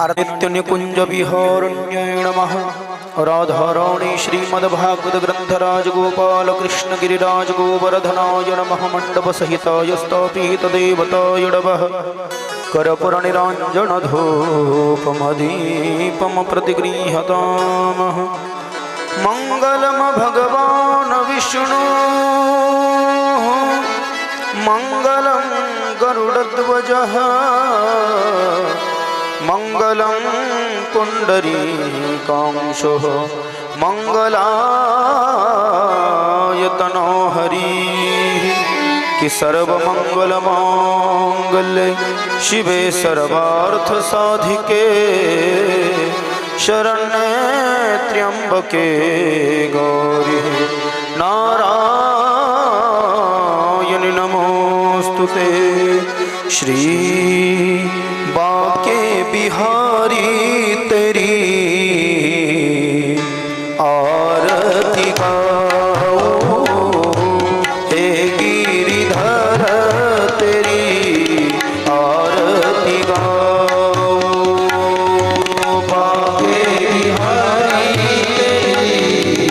नित्य निकुंज विहारण्याय नमः। राधाराणी श्रीमद्भागवत ग्रंथराज गोपाल कृष्ण गिरिराज गोवर्धनाय नमः। मंडप सहिताय स्थापित देवताय नमः। कर्पूर निरांजन धूपमदीपम प्रतिगृह्यतामः। मंगलम भगवान विष्णु मंगलम गरुड़ध्वजः मंगलम पुंडरीकाक्षः मंगलायतनो हरिः। कि सर्वमंगलमांगल्ये शिवे सर्वार्थसाधिके शरण्ये त्र्यंबके गौरी नारायणि नमोस्तुते। श्री बांके बिहारी तेरी आरती गाऊं, हे गिरिधर तेरी आरती गाऊं। बांके बिहारी तेरी आरती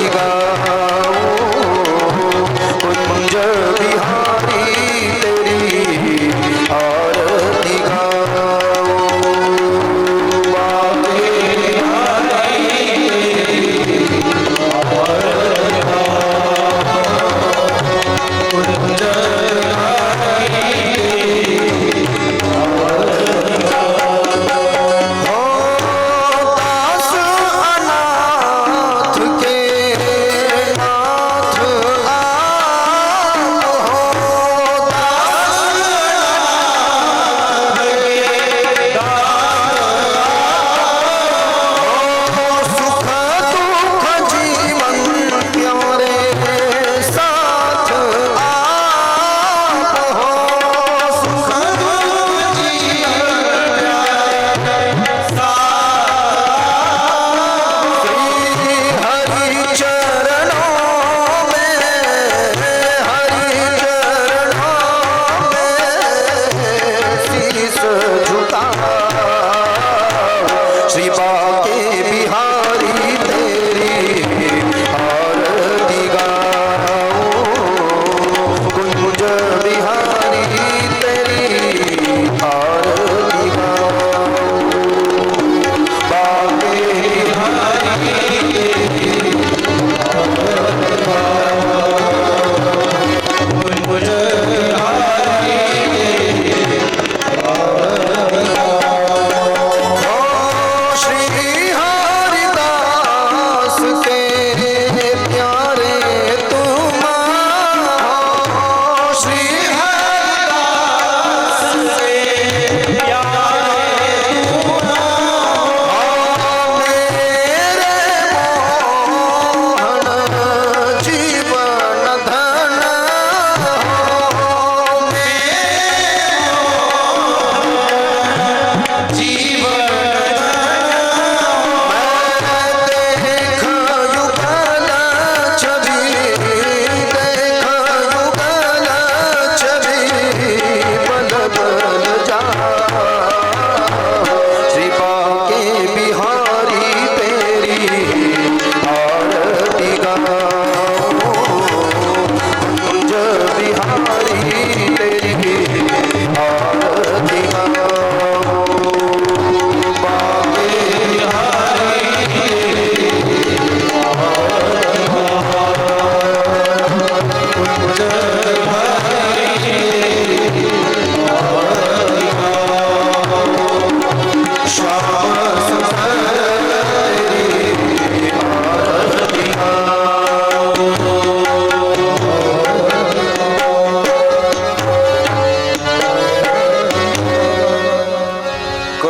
गाऊं, गिरिधर बिहारी तेरी आरती गाऊं।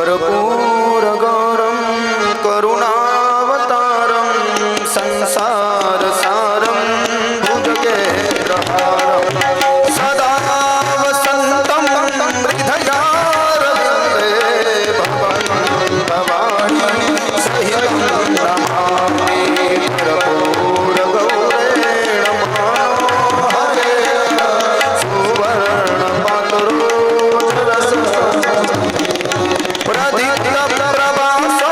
कर्पूरगौरं करुणावतारं संसारसारं भुजगेन्द्रहारं सदा वसन्तं हृदयारविन्दे भवं भवानी सहितं नमामि कर्पूरगौरेण मनोहरेण सुवर्णपात्रोज्ज्वलसं प्रदीप्तप्रभासो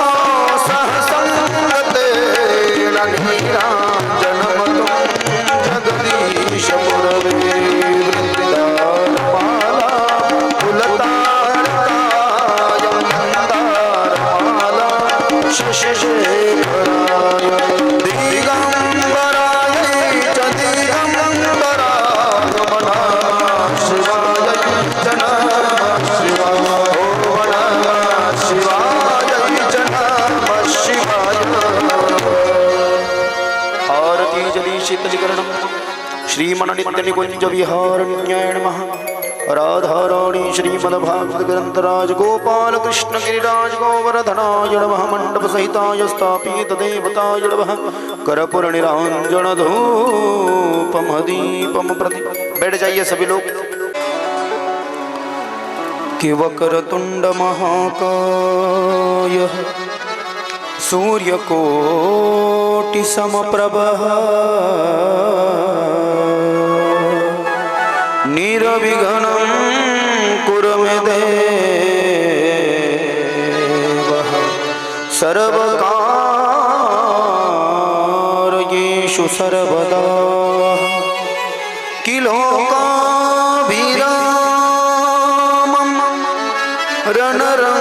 सहसंगतेन नीराजनमतं जगदीशमुरवे वृन्दारमाला कुलतारकाय मन्दारमाला शशिशेखराय दिगम्बराय च दिगम्बराय नमः शिवाय च नमः शिवाय ॐ नमः शिवाय च नमः शिवाय। आरती जली शीतलीकरणं श्रीमन्नित्यनिकुञ्जविहारण्याय नमः। राधाराणी श्रीमद्भागवत ग्रंथराज गोपाल कृष्ण गिरिराज गोवर्धनाय नमः। मंडप सहिताय स्थापित देवताय नमः। कर्पूर निरांजन धूपम दीपम प्रति। बैठ जाइए सभी लोग। कि वक्रतुंड महाकाय सूर्यकोटि समप्रभ निरविघ्नं कुरु मे देव सर्वकार्येषु सर्वदा। कि लोकाभिरामं रणरङ्गधीरं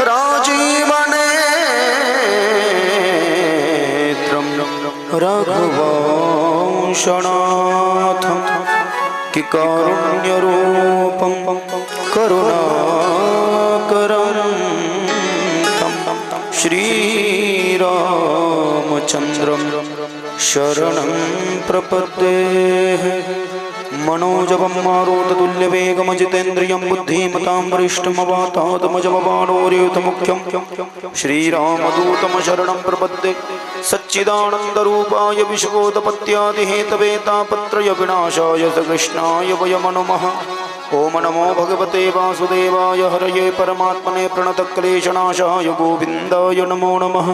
राजीवनेत्रं रघुवंशनाथं कि कारुण्यरूपं करुणाकरं श्रीरामचन्द्रं शरणं प्रपद्ये। मनोजवं मारुततुल्यवेगं जितेन्द्रियं बुद्धिमतां वरिष्ठं वातात्मजवबाणोर्युतमुख्यं श्रीरामदूतं शरणं प्रपद्ये। सच्चिदानन्दरूपाय विश्वोत्पत्त्यादिहेतवे तापत्रय विनाशाय श्रीकृष्णाय वयं नमः। ओम नमो भगवते वासुदेवाय हरये परमात्मने प्रणतक्लेशनाशाय गोविन्दाय नमो नमः।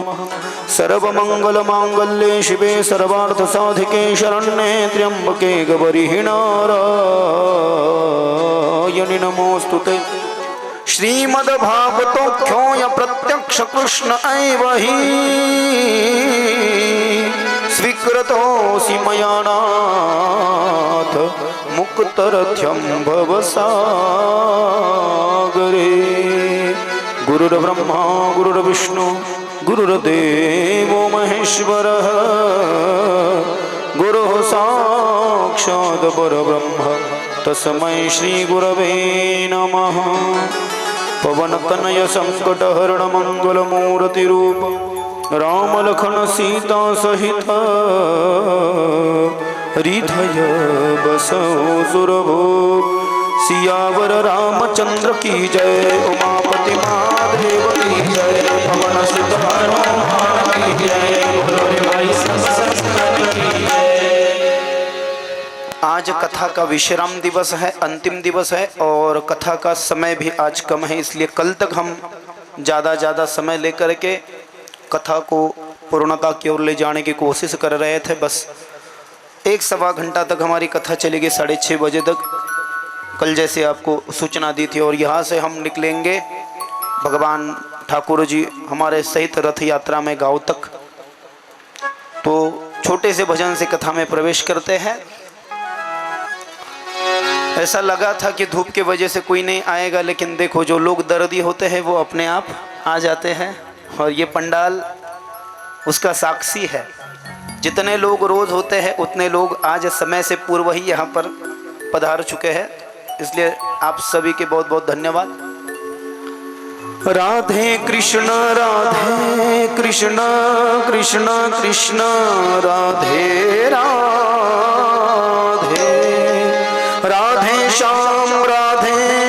सर्वमङ्गलमाङ्गल्ये शिवे सर्वार्थसाधिके शरण्ये त्र्यम्बके गौरी नारायणि नमोऽस्तुते। श्रीमद्भागवतोऽख्यो प्रत्यक्ष कृष्ण एव हि स्वीकृतोऽसि मया नाथ मुक्तरथ्यं भवसागरे। गुरुर्ब्रह्मा गुरुर्विष्णु गुरुर्देवो महेश्वरः गुरुः साक्षात् परब्रह्म तस्मै श्रीगुरवे नमः। पवनतनय संकटहरण मंगलमूर्तिरूप राम लखन सीता सहित हृदय बसो सुरभूप। सियावर रामचंद्र की जय उमापति महादेव की जय पवन सुत हनुमान की जय बोलो भाई सब की जय। आज कथा का विश्राम दिवस है, अंतिम दिवस है और कथा का समय भी आज कम है, इसलिए कल तक हम ज़्यादा समय लेकर के कथा को पूर्णता की ओर ले जाने की कोशिश कर रहे थे। बस 1-1.25 घंटा तक हमारी कथा चलेगी, 6:30 बजे तक, कल जैसे आपको सूचना दी थी। और यहाँ से हम निकलेंगे भगवान ठाकुर जी हमारे सहित रथ यात्रा में गांव तक। तो छोटे से भजन से कथा में प्रवेश करते हैं। ऐसा लगा था कि धूप के वजह से कोई नहीं आएगा, लेकिन देखो जो लोग दर्दी होते हैं वो अपने आप आ जाते हैं और ये पंडाल उसका साक्षी है। जितने लोग रोज होते हैं उतने लोग आज समय से पूर्व ही यहाँ पर पधार चुके हैं, इसलिए आप सभी के बहुत बहुत धन्यवाद। राधे कृष्ण कृष्ण कृष्ण राधे राधे, राधे श्याम राधे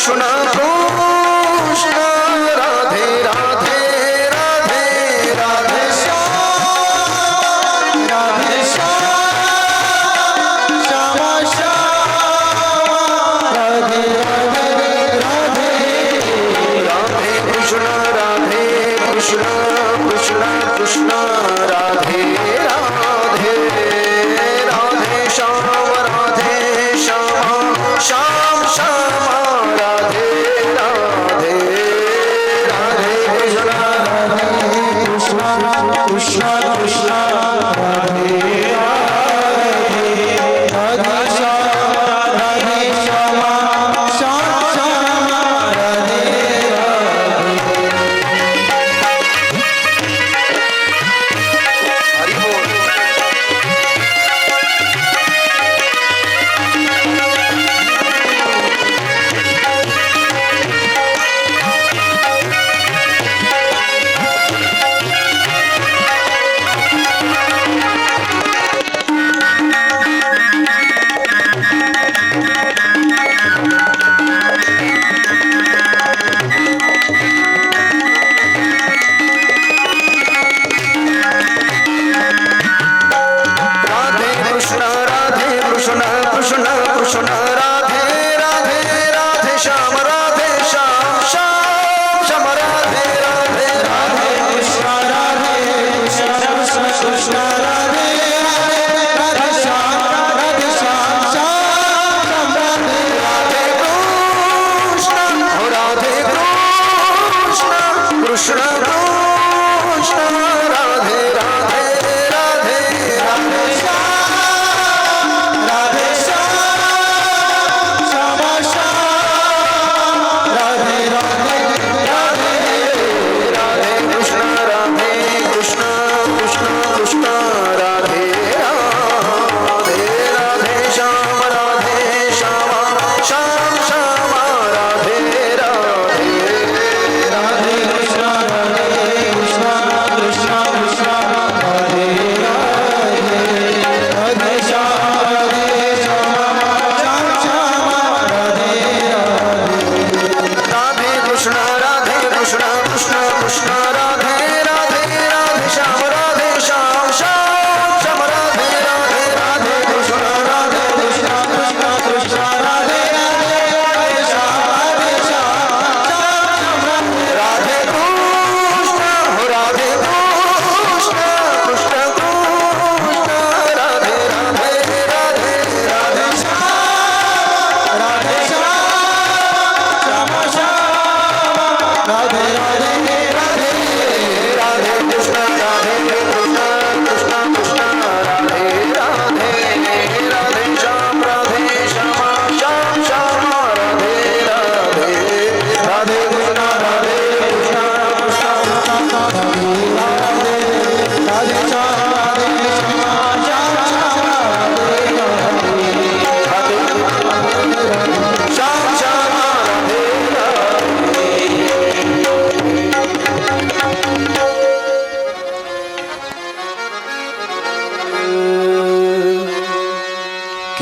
कृष्ण कृष्ण राधे राधे राधे राधे श्याम राधे श्याम श्याम श्याम राधे राधे राधे राधे कृष्ण कृष्ण कृष्ण कृष्ण राधे राधे राधे श्याम श्याम श्याम राधे राधे राधे कृष्ण कृष्ण कृष्ण राधे राधे राधे श्याम राधे श्याम श्याम श्याम राधे राधे। हरि बोल।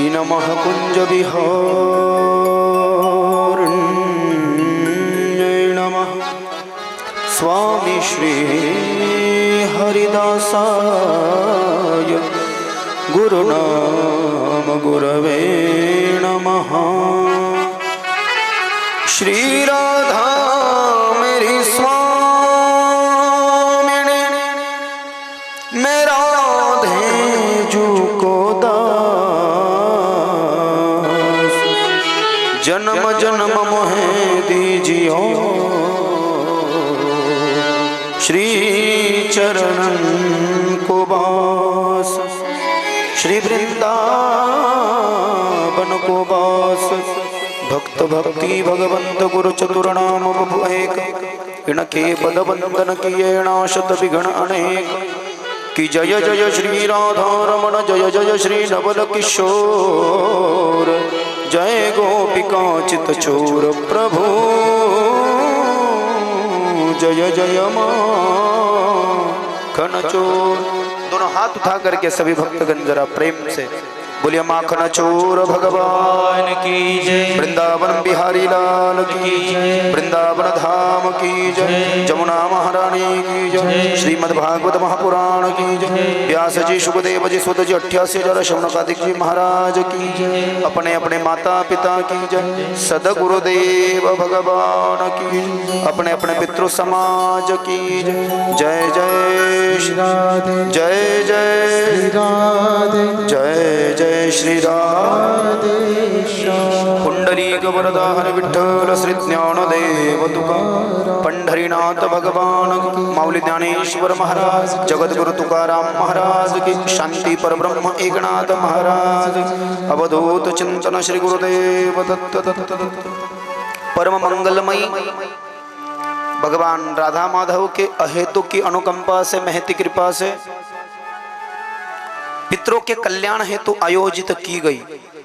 नमः कुंज विहारिण्यै नमः स्वामी श्री हरिदासाय गुरुनाम गुरवे नमः। श्री राधा मेरी स्वामिनी मैं राधे जू को दास जन्म जन्म मोहे दीजियो श्री चरणन को बास श्री वृंदावन को बास भक्त भक्ति भगवंत गुरु चतुर्नाम बभु एक इनके पद वंदन किए नाशत विघ्न अनेक कि जय जय श्री राधा रमण जय जय श्री नवल किशोर जय गोपिका चित चोर प्रभु जय जय माखन चोर। दोनों हाथ उठा करके सभी भक्तगण जरा प्रेम से बोलिए माखन चोर भगवान की जय। वृंदावन बिहारी लाल की जय। वृंदावन धाम की जय। जमुना महारानी की जय। श्रीमद् भागवत महापुराण की जय। व्यास जी सुखदेव जी सुत जी 88,000 शौनकादिक जी महाराज की जय। अपने अपने माता पिता की जय। सदगुरुदेव भगवान की जय। अपने अपने पितृ समाज की जय। जय जय श्री राधे। जय जय श्री राधे। जय जय श्री राधे। पुंडलीक वरदाहर विठ्ठल श्री ज्ञानदेव तुकाराम। पंढरीनाथ भगवान की। माऊली ज्ञानेश्वर महाराज। जगद्गुरु तुकाराम महाराज की। शांति परब्रह्म एकनाथ महाराज। अवधूत चिंतन श्री गुरुदेव दत्त दत्त दत्त। परम मंगलमयी भगवान राधा माधव के अहेतु की अनुकंपा से, महती कृपा से पितरों के कल्याण हेतु आयोजित की गई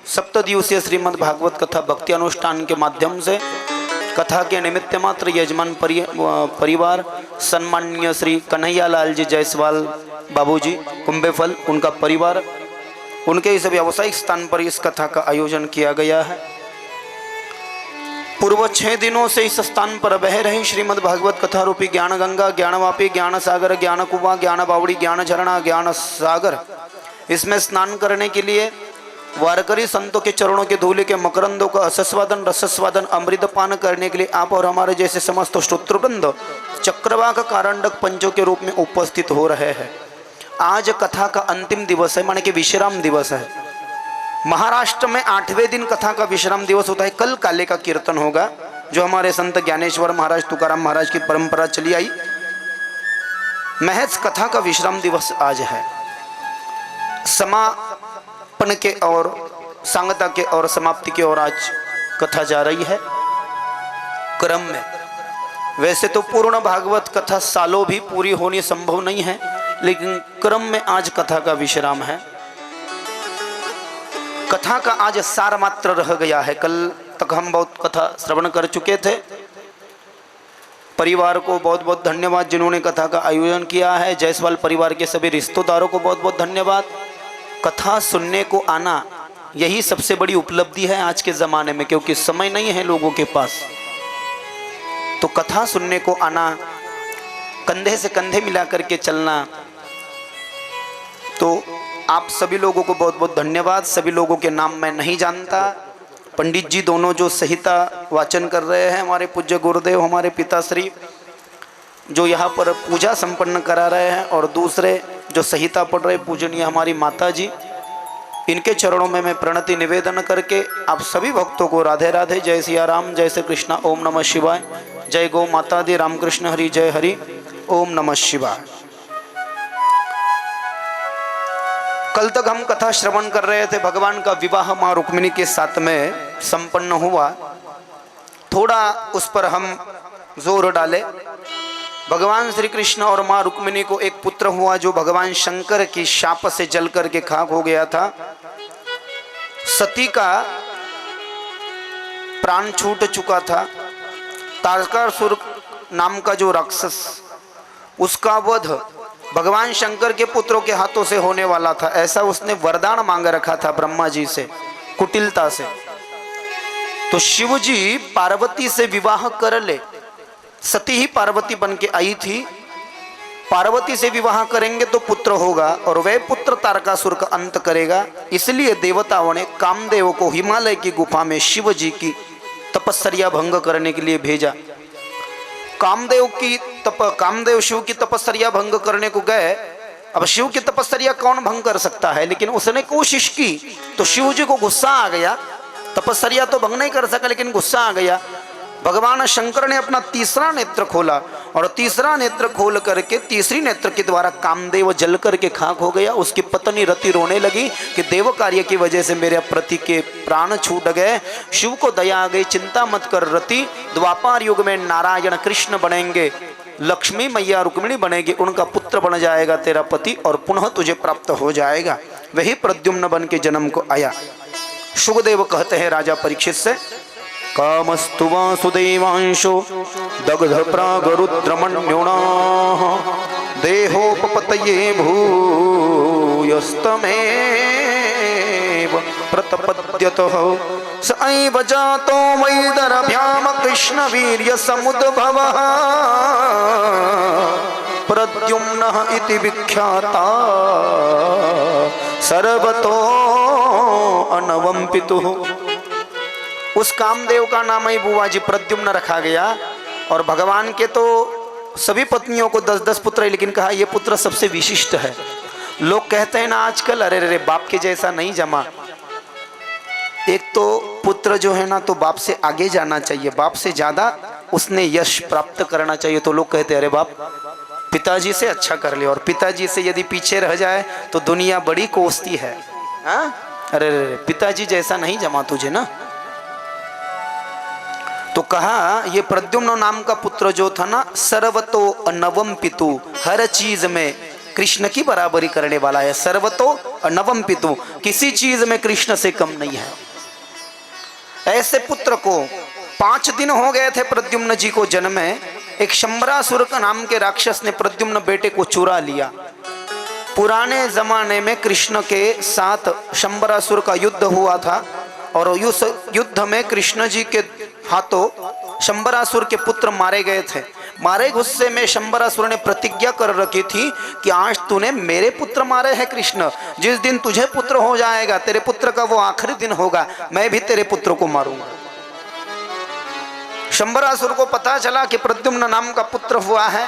सप्तदिवसीय श्रीमद् भागवत कथा भक्ति अनुष्ठान के माध्यम से कथा के निमित्त मात्र यजमान परिवार सम्मान्य श्री कन्हैयालाल जी जायसवाल बाबूजी कुंभेफल, उनका परिवार, उनके इस व्यावसायिक स्थान पर इस कथा का आयोजन किया गया है। पूर्व 6 दिनों से इस स्थान पर बह रही श्रीमद् भागवत कथा रूपी ज्ञान गंगा, ज्ञानवापी, ज्ञान सागर, ज्ञान कुआं, ज्ञान बावड़ी, ज्ञान झरना, ज्ञान सागर, इसमें स्नान करने के लिए वारकरी संतों के चरणों के धूले के मकरंदों का असस्वादन रसस्वादन अमृतपान करने के लिए आप और हमारे जैसे समस्त श्रोतृवृंद चक्रवाक कारंडक पंचों के रूप में उपस्थित हो रहे हैं। आज कथा का अंतिम दिवस है, माने कि विश्राम दिवस है। महाराष्ट्र में 8वें दिन कथा का विश्राम दिवस होता है। कल काले का कीर्तन होगा, जो हमारे संत ज्ञानेश्वर महाराज तुकाराम महाराज की परंपरा चली आई। महज कथा का विश्राम दिवस आज है। समापन के और सांगता के और समाप्ति के और आज कथा जा रही है क्रम में। वैसे तो पूर्ण भागवत कथा सालों भी पूरी होनी संभव नहीं है, लेकिन क्रम में आज कथा का विश्राम है। कथा का आज सार मात्र रह गया है। कल तक हम बहुत कथा श्रवण कर चुके थे। परिवार को बहुत बहुत धन्यवाद जिन्होंने कथा का आयोजन किया है। जायसवाल परिवार के सभी रिश्तेदारों को बहुत बहुत धन्यवाद। कथा सुनने को आना यही सबसे बड़ी उपलब्धि है आज के ज़माने में, क्योंकि समय नहीं है लोगों के पास। तो कथा सुनने को आना, कंधे से कंधे मिला करके चलना, तो आप सभी लोगों को बहुत बहुत धन्यवाद। सभी लोगों के नाम मैं नहीं जानता। पंडित जी दोनों जो संहिता वाचन कर रहे हैं, हमारे पूज्य गुरुदेव, हमारे पिताश्री जो यहाँ पर पूजा संपन्न करा रहे हैं, और दूसरे जो संहिता पढ़ रहे पूजनीय हमारी माता जी, इनके चरणों में मैं प्रणति निवेदन करके आप सभी भक्तों को राधे राधे, जय सिया राम, जय श्री कृष्णा, ओम नमः शिवाय, जय गौ माता दी, रामकृष्ण हरि, जय हरि, ओम नमः शिवाय। कल तक हम कथा श्रवण कर रहे थे। भगवान का विवाह माँ रुक्मिणी के साथ में संपन्न हुआ। थोड़ा उस पर हम जोर डाले। भगवान श्री कृष्ण और माँ रुक्मिणी को एक पुत्र हुआ, जो भगवान शंकर की शाप से जल करके खाक हो गया था। सती का प्राण छूट चुका था। तारकासुर नाम का जो राक्षस, उसका वध भगवान शंकर के पुत्रों के हाथों से होने वाला था। ऐसा उसने वरदान मांग रखा था ब्रह्मा जी से, कुटिलता से। तो शिव जी पार्वती से विवाह कर ले। सती ही पार्वती बन के आई थी। पार्वती से विवाह करेंगे तो पुत्र होगा, और वह पुत्र तारकासुर का अंत करेगा। इसलिए देवताओं ने कामदेव को हिमालय की गुफा में शिव जी की तपस्या भंग करने के लिए भेजा। कामदेव शिव की तपस्या भंग करने को गए। अब शिव की तपस्या कौन भंग कर सकता है, लेकिन उसने कोशिश की तो शिव जी को गुस्सा आ गया। तपस्या तो भंग नहीं कर सका, लेकिन गुस्सा आ गया। भगवान शंकर ने अपना तीसरा नेत्र खोला, और तीसरा नेत्र खोल करके तीसरी नेत्र के द्वारा कामदेव जल करके खाक हो गया। उसकी पत्नी रति रोने लगी कि देव कार्य की वजह से मेरे पति के प्राण छूट गए। शिव को दया आ गई, चिंता मत कर रति, द्वापर युग में नारायण कृष्ण बनेंगे, लक्ष्मी मैया रुक्मिणी बनेगी, उनका पुत्र बन जाएगा तेरा पति, और पुनः तुझे प्राप्त हो जाएगा। वही प्रद्युम्न बन के जन्म को आया। सुखदेव कहते हैं राजा परीक्षित से, कामस्तु वासुदेवांशो दग्ध प्रागरुद्रमण्युना देहोपपतये भूयस्तमे प्रतपद्यतः स ऐव जातो वैदर्भ्याम कृष्ण वीर्य समुद्भवः प्रद्युम्नः इति विख्याता सर्वतो अनवंपितुः। उस कामदेव का नाम ही बुआ जी प्रद्युम्न रखा गया। और भगवान के तो सभी पत्नियों को 10-10 पुत्र है, लेकिन कहा यह पुत्र सबसे विशिष्ट है। लोग कहते हैं ना आजकल, अरे रे बाप के जैसा नहीं जमा। एक तो पुत्र जो है ना तो बाप से आगे जाना चाहिए, बाप से ज्यादा उसने यश प्राप्त करना चाहिए। तो लोग कहते हैं अरे बाप पिताजी से अच्छा कर ले, और पिताजी से यदि पीछे रह जाए तो दुनिया बड़ी कोसती है। अरे रे पिताजी जैसा नहीं जमा तुझे ना। तो कहा ये प्रद्युम्न नाम का पुत्र जो था ना, सर्वतो अनवम पितु, हर चीज में कृष्ण की बराबरी करने वाला है। सर्वतो अनवम पितु, किसी चीज में कृष्ण से कम नहीं है। ऐसे पुत्र को 5 दिन हो गए थे प्रद्युम्न जी को जन्मे। एक शंबरासुर का नाम के राक्षस ने प्रद्युम्न बेटे को चुरा लिया। पुराने जमाने में कृष्ण के साथ शंबरासुर का युद्ध हुआ था, और उस युद्ध में कृष्ण जी के हाथों शंबरासुर के पुत्र मारे गए थे। मारे गुस्से में शंबरासुर ने प्रतिज्ञा कर रखी थी कि आज तूने मेरे पुत्र मारे हैं कृष्ण, जिस दिन तुझे पुत्र हो जाएगा, तेरे पुत्र का वो आखिरी दिन होगा, मैं भी तेरे पुत्र को मारूंगा। शंबरासुर को पता चला कि प्रद्युम्न नाम का पुत्र हुआ है।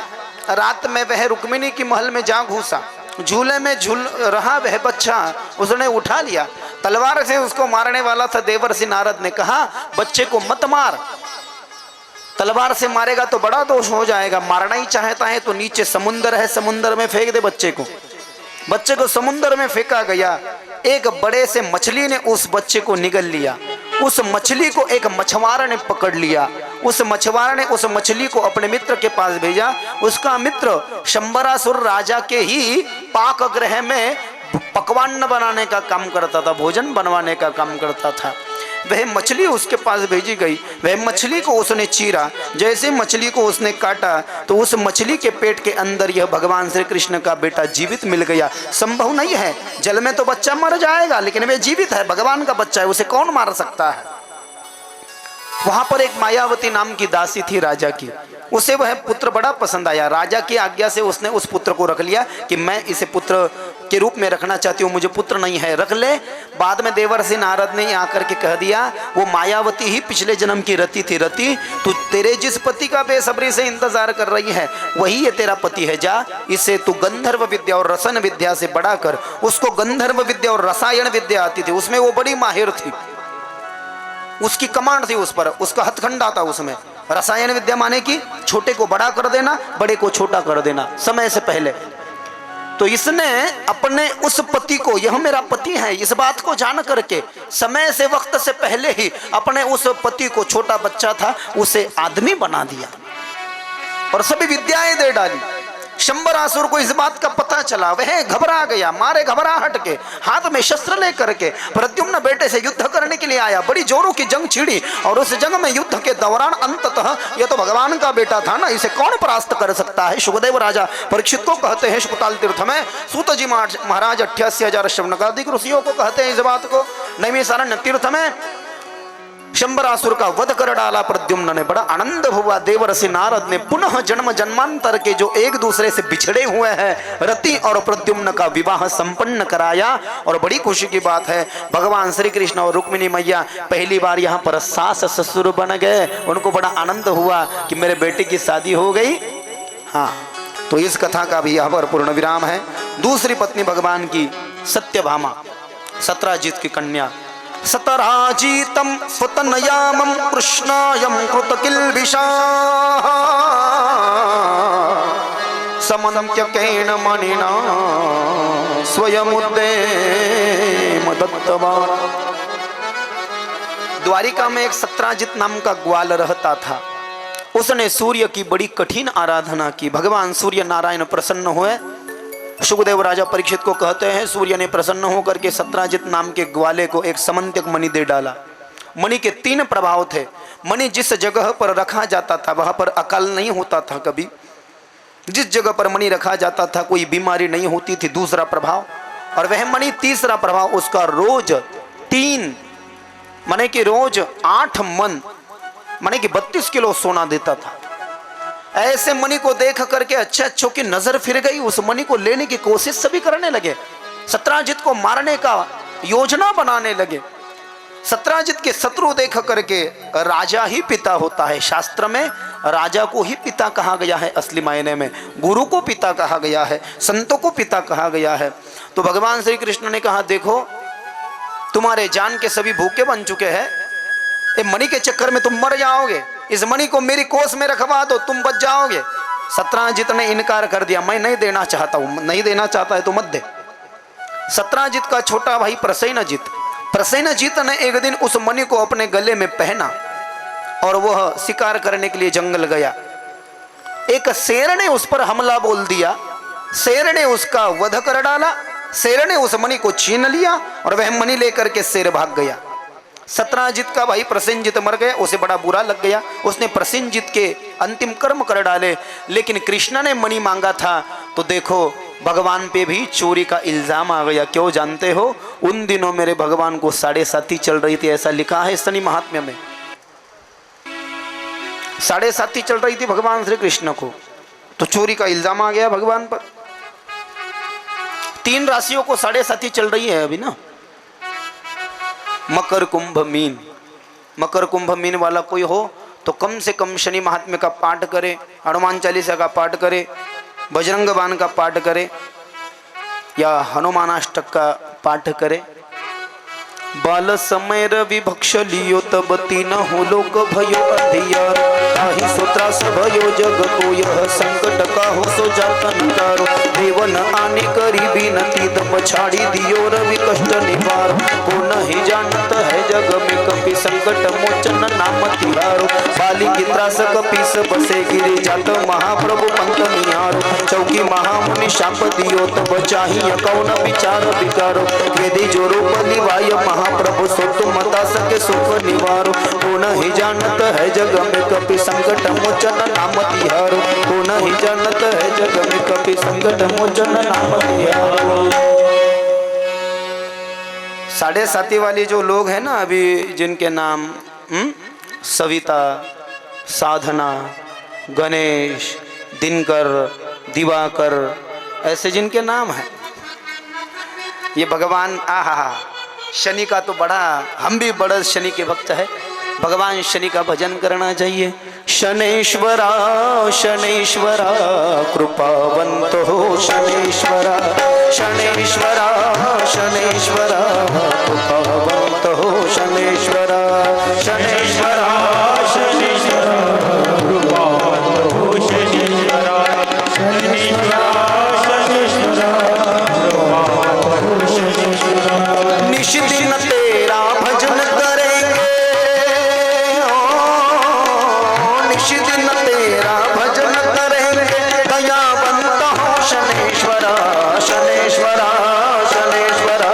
रात में वह रुक्मिणी की महल में जा घुसा। झूले में झूल रहा वह बच्चा उसने उठा लिया, तलवार से उसको मारने वाला था। देवर्षि नारद ने कहा बच्चे को मत मार, तलवार से मारेगा तो बड़ा दोष हो जाएगा। मारना ही चाहता है तो नीचे समुंदर है, समुंदर में फेंक दे बच्चे को। बच्चे को समुंदर में फेंका गया। एक बड़े से मछली ने उस बच्चे को निगल लिया। उस मछली को एक मछुआरा ने पकड़ लिया। उस मछुआरा ने उस मछली को अपने मित्र के पास भेजा। उसका मित्र शंबरासुर राजा के ही पाक गृह में पकवान बनाने का काम करता था, भोजन बनवाने का काम करता था। वह मछली उसके पास भेजी गई। वह मछली को उसने चीरा। जैसे मछली को उसने काटा तो उस मछली के पेट के अंदर यह भगवान श्री कृष्ण का बेटा जीवित मिल गया। संभव नहीं है, जल में तो बच्चा मर जाएगा, लेकिन वह जीवित है, भगवान का बच्चा है, उसे कौन मार सकता है। वहां पर एक मायावती नाम की दासी थी राजा की। उसे वह पुत्र बड़ा पसंद आया। राजा की आज्ञा से उसने उस पुत्र को रख लिया कि मैं इसे पुत्र के रूप में रखना चाहती हूँ, मुझे पुत्र नहीं है, रख ले। बाद में देवर्षि नारद ने आकर के कह दिया वो मायावती ही पिछले जन्म की रति थी। रति तू तेरे जिस पति का बेसब्री से इंतजार कर रही है वही ये तेरा पति है। जा इसे तू गंधर्व विद्या और रसन विद्या से बड़ा कर। उसको गंधर्व विद्या और रसायन विद्या आती थी, उसमें वो बड़ी माहिर थी, उसकी कमांड थी उस पर, उसका हथकंडा था उसमें। रसायन विद्या माने कि छोटे को बड़ा कर देना, बड़े को छोटा कर देना समय से पहले। तो इसने अपने उस पति को, यह मेरा पति है, इस बात को जान करके समय से वक्त से पहले ही अपने उस पति को, छोटा बच्चा था, उसे आदमी बना दिया और सभी विद्याएं दे डाली। शंबरासुर को इस बात का पता चला, वह घबरा गया। मारे घबराहट के हाथ में शस्त्र लेकर के प्रद्युम्न बेटे से युद्ध करने के लिए आया। बड़ी जोरों की जंग छिड़ी और उस जंग में युद्ध के दौरान अंततः यह तो भगवान का बेटा था ना, इसे कौन परास्त कर सकता है। शुकदेव राजा परीक्षित को कहते हैं शुकताल तीर्थ में, सूत जी महाराज 88,000 शवनकादिक ऋषियों को कहते हैं इस बात को, नैमिषारण्य तीर्थ में शंबरासुर का वध कर डाला प्रद्युम्न ने। बड़ा आनंद हुआ। देवर्षि नारद ने पुनः जन्म जन्मांतर के जो एक दूसरे से बिछड़े हुए हैं रति और प्रद्युम्न का विवाह संपन्न कराया। और बड़ी खुशी की बात है, भगवान श्री कृष्ण और रुक्मिणी मैया पहली बार यहाँ पर सास ससुर बन गए। उनको बड़ा आनंद हुआ कि मेरे बेटे की शादी हो गई। हाँ, तो इस कथा का भी यहाँ पर पूर्ण विराम है। दूसरी पत्नी भगवान की सत्यभामा, सत्राजित की कन्या। सतराजीतम स्वतनयामम कृष्णायम कृतकिल्बिषा समन्त्यकेन मणिना स्वयमुद्दे मदत्तवान्। द्वारिका में एक सत्राजित नाम का ग्वाल रहता था। उसने सूर्य की बड़ी कठिन आराधना की। भगवान सूर्य नारायण प्रसन्न हुए। शुकदेव राजा परीक्षित को कहते हैं सूर्य ने प्रसन्न होकर के सत्राजित नाम के ग्वाले को एक समंत्यक मणि दे डाला। मणि के 3 प्रभाव थे। मणि जिस जगह पर रखा जाता था वहां पर अकाल नहीं होता था कभी। जिस जगह पर मणि रखा जाता था कोई बीमारी नहीं होती थी, दूसरा प्रभाव। और वह मणि तीसरा प्रभाव उसका रोज 3 माने कि रोज 8 मन माने कि 32 किलो सोना देता था। ऐसे मणि को देख करके अच्छों की नजर फिर गई, उस मणि को लेने की कोशिश सभी करने लगे, सत्राजित को मारने का योजना बनाने लगे। सत्राजित के शत्रु देख करके, राजा ही पिता होता है, शास्त्र में राजा को ही पिता कहा गया है, असली मायने में गुरु को पिता कहा गया है, संतों को पिता कहा गया है। तो भगवान श्री कृष्ण ने कहा देखो तुम्हारे जान के सभी भूखे बन चुके हैं, ये मणि के चक्कर में तुम मर जाओगे, इस मणि को मेरी कोष में रखवा दो तुम बच जाओगे। सत्राजित ने इनकार कर दिया, मैं नहीं देना चाहता हूं, नहीं देना चाहता है तो मत दे। सत्राजित का छोटा भाई प्रसेनजित ने एक दिन उस मणि को अपने गले में पहना और वह शिकार करने के लिए जंगल गया। एक शेर ने उस पर हमला बोल दिया, शेर ने उसका वध कर डाला, शेर ने उस मणि को छीन लिया और वह मणि लेकर के शेर भाग गया। सत्राजित का भाई प्रसेनजित मर गया, उसे बड़ा बुरा लग गया, उसने प्रसेनजित के अंतिम कर्म कर डाले। लेकिन कृष्ण ने मणि मांगा था तो देखो भगवान पे भी चोरी का इल्जाम आ गया। क्यों जानते हो? उन दिनों मेरे भगवान को 7.5 चल रही थी, ऐसा लिखा है शनि महात्म्य में। 7.5 चल रही थी भगवान श्री कृष्ण को, तो चोरी का इल्जाम आ गया भगवान पर। 3 राशियों को 7.5 चल रही है अभी ना। मकर कुंभ मीन, मकर कुंभ मीन वाला कोई हो तो कम से कम शनि महात्म्य का पाठ करे, हनुमान चालीसा का पाठ करे, बजरंग बाण का पाठ करे या हनुमानाष्टक का पाठ करे। बाल समय रवि भक्ष लियो तब 3 लोक भयो अधियार, ताहि सोत्रास भयो जग को यह संकट का हो सो जातन तारो। देवन आने करी बिनती दम छाड़ी दियो रवि कष्ट निवार, को नहीं जानत है जग में कपि संकट मोचन नाम तिहारो। बाली की त्रास कपीस बसे गिरे जात महाप्रभु पंत निहारो, चौकी महामुनि शाप दियो तब चाहिए कौन विचार विकारो। यदि जो रूप निवाय महाप्रभु सो तुम मता सके सुख निवारो, को नहीं जानत है जग में कपि संकट मोचन नाम तिहारो, को नहीं जानत है जग में कपि संकट मोचन नाम तिहारो। 7.5 वाले जो लोग हैं ना अभी, जिनके नाम सविता, साधना, गणेश, दिनकर, दिवाकर, ऐसे जिनके नाम हैं, ये भगवान आहा शनि का तो बड़ा, हम भी बड़े शनि के भक्त है, भगवान शनि का भजन करना चाहिए। शनेश्वरा शनेश्वरा कृपावंत हो शनेश्वरा, शनेश्वरा शनेश्वरा कृपावंत हो शनेश्वरा, शनेश्वरा शनेश्वरा कृपावंत हो शनेश्वरा, शनेश्वरा शनेश्वरा कृपावंत हो शनेश्वरा। निश दिन तेरा भजन करेंगे, निश दिन तेरा भजन करेंगे, दयावंत हो शनेश्वरा, शनेश्वरा शनेश्वरा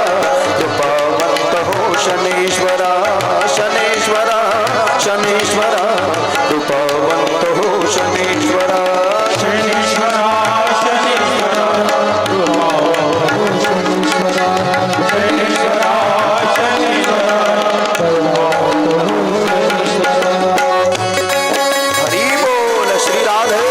कृपावंत हो शनेश्वरा, शनेश्वरा शनेश्वरा कृपावंत हो शनेश्वरा, शनेश्वरा शनेश्वरा कृपावंत हो शनेश्वरा, शनेश्वरा शनेश्वरा कृपावंत हो शनेश्वरा। हरि बोल श्री राधे।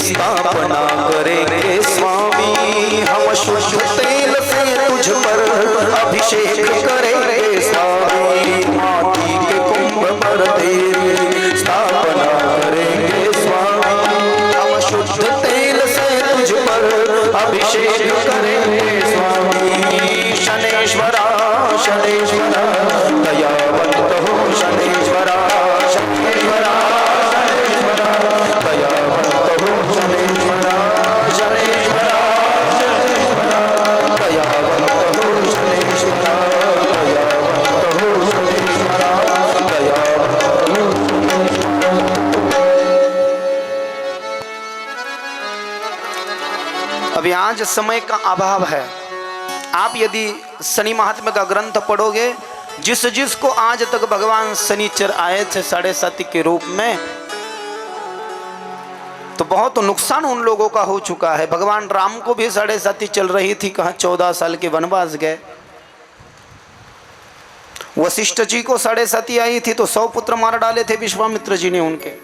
स्थापना करेंगे स्वामी, हम शुद्ध तेल से तुझ पर अभिषेक करेंगे स्वामी। माटी के कुंभ पर तेरी स्थापना करेंगे स्वामी, हम शुद्ध तेल से तुझ पर अभिषेक करेंगे स्वामी। शनेश्वरा शनेश्वरा दयावंत हो शनेश्वरा, शनेश्वरा शनेश्वरा दयावंत हो शनेश्वरा, शनेश्वरा शनेश्वरा दयावंत हो शनेश्वरा, दयावंत हो शनेश्वरा, दयावंत हो शनेश्वरा। अभी आज समय का अभाव है। आप यदि शनि महात्म्य का ग्रंथ पढ़ोगे, जिसको आज तक भगवान शनिचर आए थे 7.5 के रूप में, तो बहुत नुकसान उन लोगों का हो चुका है। भगवान राम को भी 7.5 चल रही थी, कहाँ 14 साल के वनवास गए। वशिष्ठ जी को 7.5 आई थी तो 100 पुत्र मार डाले थे विश्वामित्र जी ने उनके।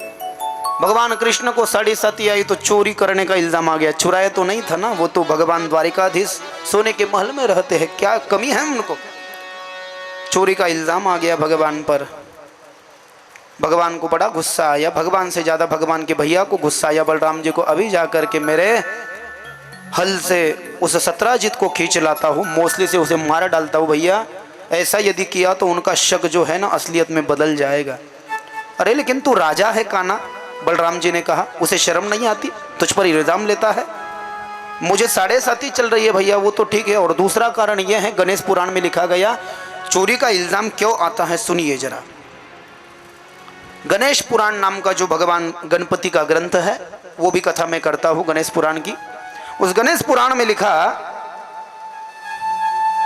भगवान कृष्ण को 7.5 आई तो चोरी करने का इल्जाम आ गया। चुराया तो नहीं था ना, वो तो भगवान द्वारिकाधीश सोने के महल में रहते हैं, क्या कमी है उनको। चोरी का इल्जाम आ गया भगवान पर। भगवान को बड़ा गुस्सा आया, भगवान से ज़्यादा भगवान के भैया को गुस्सा आया बलराम जी को। अभी जा कर के मेरे हल से उस सत्राजित को खींच लाता हूँ, मोसले से उसे मार डालता हूँ भैया। ऐसा यदि किया तो उनका शक जो है ना असलियत में बदल जाएगा। अरे लेकिन तू राजा है काना, बलराम जी ने कहा, उसे शर्म नहीं आती, तुझ पर इल्ज़ाम लेता है। मुझे 7.5 चल रही है भैया, वो तो ठीक है। और दूसरा कारण यह है, गणेश पुराण में लिखा गया चोरी का इल्ज़ाम क्यों आता है, सुनिए जरा। गणेश पुराण नाम का जो भगवान गणपति का ग्रंथ है, वो भी कथा मैं करता हूँ गणेश पुराण की। उस गणेश पुराण में लिखा,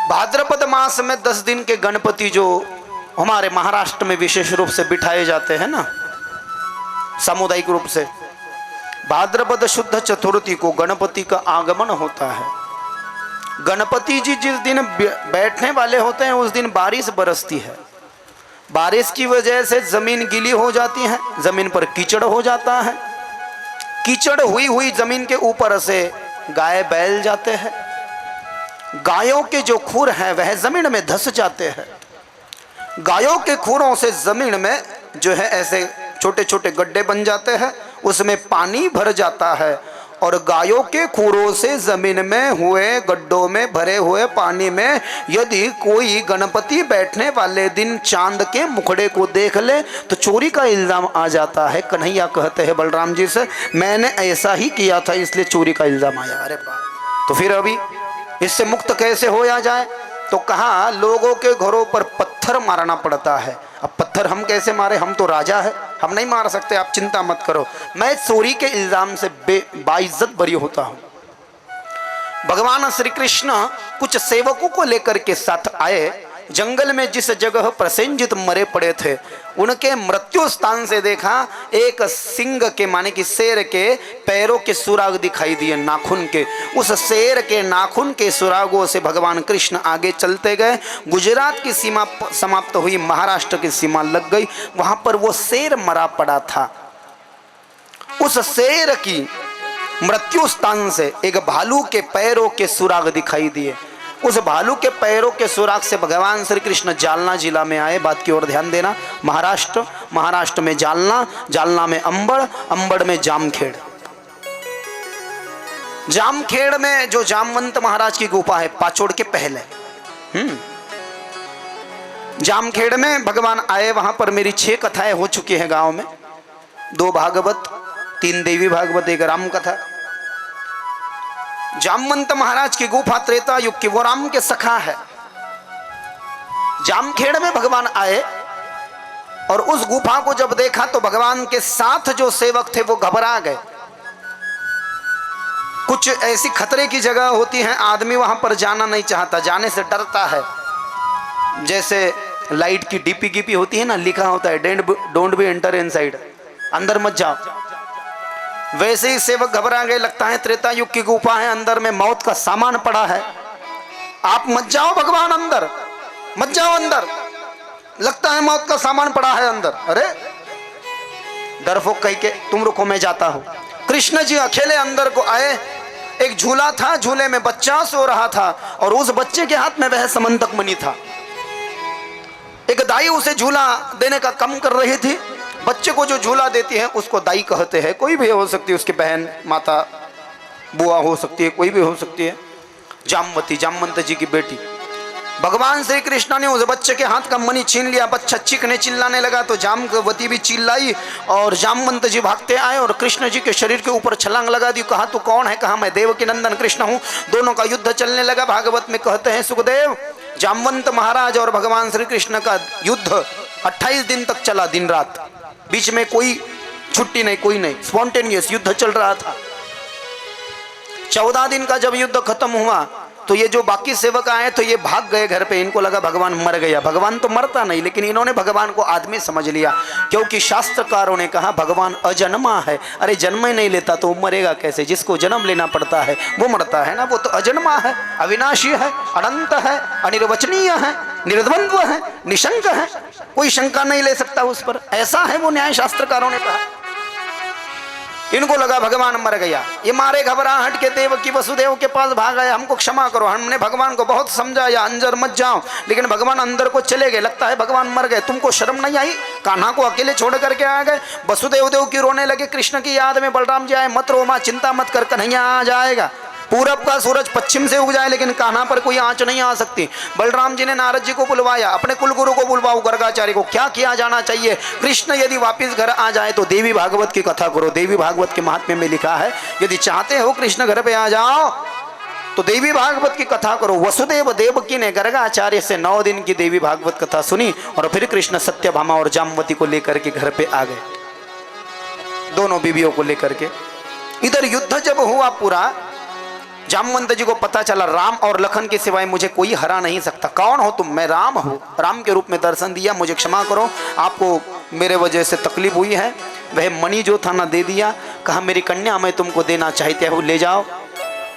भाद्रपद मास में 10 दिन के गणपति जो हमारे महाराष्ट्र में विशेष रूप से बिठाए जाते हैं ना, सामुदायिक रूप से, भाद्रपद शुद्ध चतुर्थी को गणपति का आगमन होता है। गणपति जी जिस दिन बैठने वाले होते हैं उस दिन बारिश बरसती है। बारिश की वजह से जमीन गीली हो जाती है, जमीन पर कीचड़ हो जाता है। कीचड़ हुई हुई जमीन के ऊपर से गाय बैल जाते हैं। गायों के जो खुर हैं वह जमीन में धंस जाते हैं। गायों के खुरों से जमीन में जो है ऐसे छोटे छोटे गड्ढे बन जाते हैं, उसमें पानी भर जाता है। और गायों के खुरों से जमीन में हुए गड्ढों में भरे हुए पानी में यदि कोई गणपति बैठने वाले दिन चांद के मुखड़े को देख ले तो चोरी का इल्ज़ाम आ जाता है। कन्हैया कहते हैं बलराम जी से, मैंने ऐसा ही किया था इसलिए चोरी का इल्ज़ाम आया। अरे बाप, तो फिर अभी इससे मुक्त कैसे होया जाए? तो कहा लोगों के घरों पर पत्थर मारना पड़ता है। अब पत्थर हम कैसे मारे, हम तो राजा है, हम नहीं मार सकते, आप चिंता मत करो, मैं चोरी के इल्जाम से बाइज्जत बरी होता हूँ। भगवान श्री कृष्ण कुछ सेवकों को लेकर के साथ आए। जंगल में जिस जगह प्रसेनजित मरे पड़े थे उनके मृत्यु स्थान से देखा एक सिंह के माने कि शेर के पैरों के सुराग दिखाई दिए, नाखून के। उस शेर के नाखून के सुरागों से भगवान कृष्ण आगे चलते गए। गुजरात की सीमा समाप्त हुई, महाराष्ट्र की सीमा लग गई। वहां पर वो शेर मरा पड़ा था। उस शेर की मृत्यु स्थान से एक भालू के पैरों के सुराग दिखाई दिए। उस भालू के पैरों के सुराग से भगवान श्री कृष्ण जालना जिला में आए। बात की ओर ध्यान देना, महाराष्ट्र में जालना, जालना में अंबड़, अंबड़ में जामखेड़। जामखेड़ में जो जामवंत महाराज की गुफा है पाचोड़ के पहले, जामखेड़ में भगवान आए। वहां पर मेरी 6 कथाएं हो चुकी हैं गांव में, 2 भागवत, 3 देवी भागवत, 1 राम कथा। जामवंत महाराज की गुफा त्रेता युग की, वो राम के सखा है। जामखेड़ में भगवान आए और उस गुफा को जब देखा तो भगवान के साथ जो सेवक थे वो घबरा गए। कुछ ऐसी खतरे की जगह होती है, आदमी वहां पर जाना नहीं चाहता, जाने से डरता है। जैसे लाइट की डीपी गिपी होती है ना, लिखा होता है डोंट बी एंटर इनसाइड, अंदर मत जाओ। वैसे ही सेवक घबरा गए, लगता है त्रेता युग की गुफा है, अंदर में मौत का सामान पड़ा है, आप मत जाओ भगवान अंदर, मत जाओ अंदर, लगता है मौत का सामान पड़ा है अंदर। अरे डरपोक कह के तुम रुको मैं जाता हूं। कृष्ण जी अकेले अंदर को आए। एक झूला था, झूले में बच्चा सो रहा था और उस बच्चे के हाथ में वह समंतक मणि था। एक दाई उसे झूला देने का काम कर रही थी। बच्चे को जो झूला देती है उसको दाई कहते हैं। कोई भी हो सकती है, उसकी बहन, माता, बुआ हो सकती है, कोई भी हो सकती है। जामवती, जामवंत जी की बेटी। भगवान श्री कृष्ण ने उस बच्चे के हाथ का मणि छीन लिया। बच्चा चीखने चिल्लाने लगा तो जामवती भी चिल्लाई और जामवंत जी भागते आए और कृष्ण जी के शरीर के ऊपर छलांग लगा दी। कहा तू कौन है? कहा मैं देवकी नंदन कृष्ण हूँ। दोनों का युद्ध चलने लगा। भागवत में कहते हैं सुखदेव, जामवंत महाराज और भगवान श्री कृष्ण का युद्ध 28 दिन तक चला, दिन रात, बीच में कोई छुट्टी नहीं, कोई नहीं, स्पॉन्टेनियस युद्ध चल रहा था। 14 दिन का जब युद्ध खत्म हुआ तो ये जो बाकी सेवक आए तो ये भाग गए घर पे। इनको लगा भगवान मर गया। भगवान तो मरता नहीं, लेकिन इन्होंने भगवान को आदमी समझ लिया, क्योंकि शास्त्रकारों ने कहा भगवान अजन्मा है। अरे जन्म ही नहीं लेता तो मरेगा कैसे? जिसको जन्म लेना पड़ता है वो मरता है ना। वो तो अजन्मा है, अविनाशी है, अनंत है, अनिर्वचनीय है, निर्द्वंद्व है, निशंक है, कोई शंका नहीं ले सकता उस पर। ऐसा है वो न्याय शास्त्रकारों ने कहा। इनको लगा भगवान मर गया। ये मारे घबराहट के देवकी वसुदेव के पास भाग आया, हमको क्षमा करो, हमने भगवान को बहुत समझाया, अंदर मत जाओ, लेकिन भगवान अंदर को चले गए। लगता है भगवान मर गए। तुमको शर्म नहीं आई? कान्हा को अकेले छोड़ करके आ गए। वसुदेव देव की रोने लगे। कृष्ण की याद में बलराम जी आए, मत रो मां, चिंता मत कर, कन्हैया आ जाएगा। पूरब का सूरज पश्चिम से उग जाए लेकिन कान्हा पर कोई आंच नहीं आ सकती। बलराम जी ने नारद जी को बुलवाया, अपने कुलगुरु को बुलवाओ, गर्गाचार्य को। क्या किया जाना चाहिए? कृष्ण यदि वापस घर आ जाए तो देवी भागवत की कथा करो। देवी भागवत के महात्म्य में लिखा है, यदि चाहते हो कृष्ण घर पे आ जाओ तो देवी भागवत की कथा करो। वसुदेव देवकी ने गर्गाचार्य से 9 दिन की देवी भागवत कथा सुनी और फिर कृष्ण सत्यभामा और जामवती को लेकर के घर पे आ गए, दोनों बीवियों को लेकर के। इधर युद्ध जब हुआ पूरा, जामवंत जी को पता चला राम और लखन के सिवाय मुझे कोई हरा नहीं सकता। कौन हो तुम? मैं राम हूँ। राम के रूप में दर्शन दिया, मुझे क्षमा करो, आपको मेरे वजह से तकलीफ हुई है। वह मणि जो था ना दे दिया, कहा मेरी कन्या मैं तुमको देना चाहते हो, ले जाओ।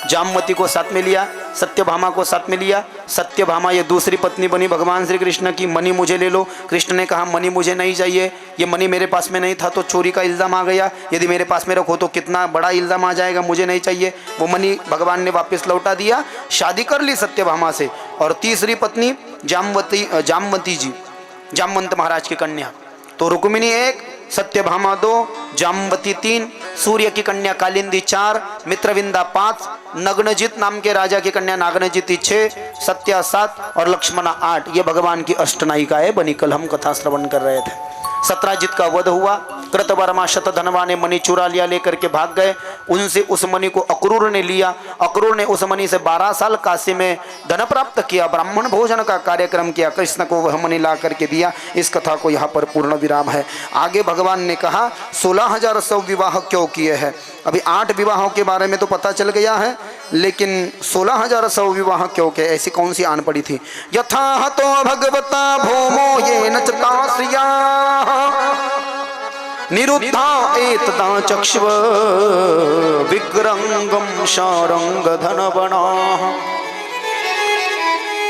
जामवती को साथ में लिया, सत्यभामा को साथ में लिया। सत्यभामा ये दूसरी पत्नी बनी भगवान श्री कृष्ण की। मणि मुझे ले लो। कृष्ण ने कहा मणि मुझे नहीं चाहिए, ये मणि मेरे पास में नहीं था तो चोरी का इल्ज़ाम आ गया, यदि मेरे पास में रखो तो कितना बड़ा इल्ज़ाम आ जाएगा, मुझे नहीं चाहिए। वो मणि भगवान ने वापस लौटा दिया, शादी कर ली सत्यभामा से। और तीसरी पत्नी जामवती जी, जामवंत महाराज की कन्या। तो रुक्मिणी 1, सत्यभामा 2, जामवती 3, सूर्य की कन्या कालिंदी 4, मित्रविंदा 5, नग्नजित नाम के राजा की कन्या नागनजिती 6, सत्या 7 और लक्ष्मणा 8। ये भगवान की अष्टनायिकाएं बनी। कल हम कथा श्रवण कर रहे थे। सत्राजित का वध हुआ। कृतवर्मा शतधनवा ने मणि चुरा लिया, लेकर के भाग गए। उनसे उस मणि को अक्रूर ने लिया। अक्रूर ने उस मणि से 12 साल काशी में धन प्राप्त किया, ब्राह्मण भोजन का कार्यक्रम किया, कृष्ण को वह मणि ला करके दिया। इस कथा को यहाँ पर पूर्ण विराम है। आगे भगवान ने कहा 16,000 सौ विवाह क्यों किए हैं। अभी 8 विवाहों के बारे में तो पता चल गया है, लेकिन 16,000 सौ विवाह क्यों के? ऐसी कौन सी आन पड़ी थी? यथा तो भगवता भौमो ये नचता श्रिया निरुद्धा एतदा चक्ष्व विग्रंगम शारंग धनवना।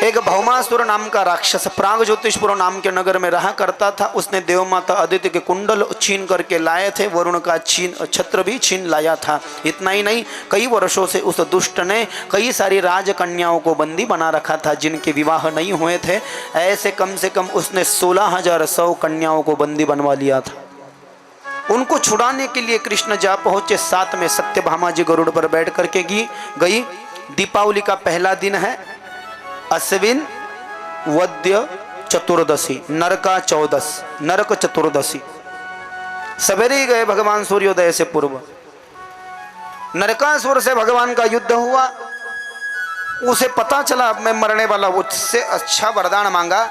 एक भौमासुर नाम का राक्षस प्राग ज्योतिषपुर नाम के नगर में रहा करता था। उसने देवमाता अदिति के कुंडल छीन करके लाए थे, वरुण का छत्र भी छीन लाया था। इतना ही नहीं, कई वर्षों से उस दुष्ट ने कई सारी राजकन्याओं को बंदी बना रखा था जिनके विवाह नहीं हुए थे। ऐसे कम से कम उसने 16,100 कन्याओं को बंदी बनवा लिया था। उनको छुड़ाने के लिए कृष्ण जा पहुंचे। साथ में सत्यभामा जी गरुड़ पर बैठ करके गई। दीपावली का पहला दिन है, अश्विन वद्य चतुर्दशी, नरका 14, नरक चतुर्दशी। सवेरे ही गए भगवान सूर्योदय से पूर्व। नरकासुर से भगवान का युद्ध हुआ। उसे पता चला अब मैं मरने वाला। उससे अच्छा वरदान मांगा,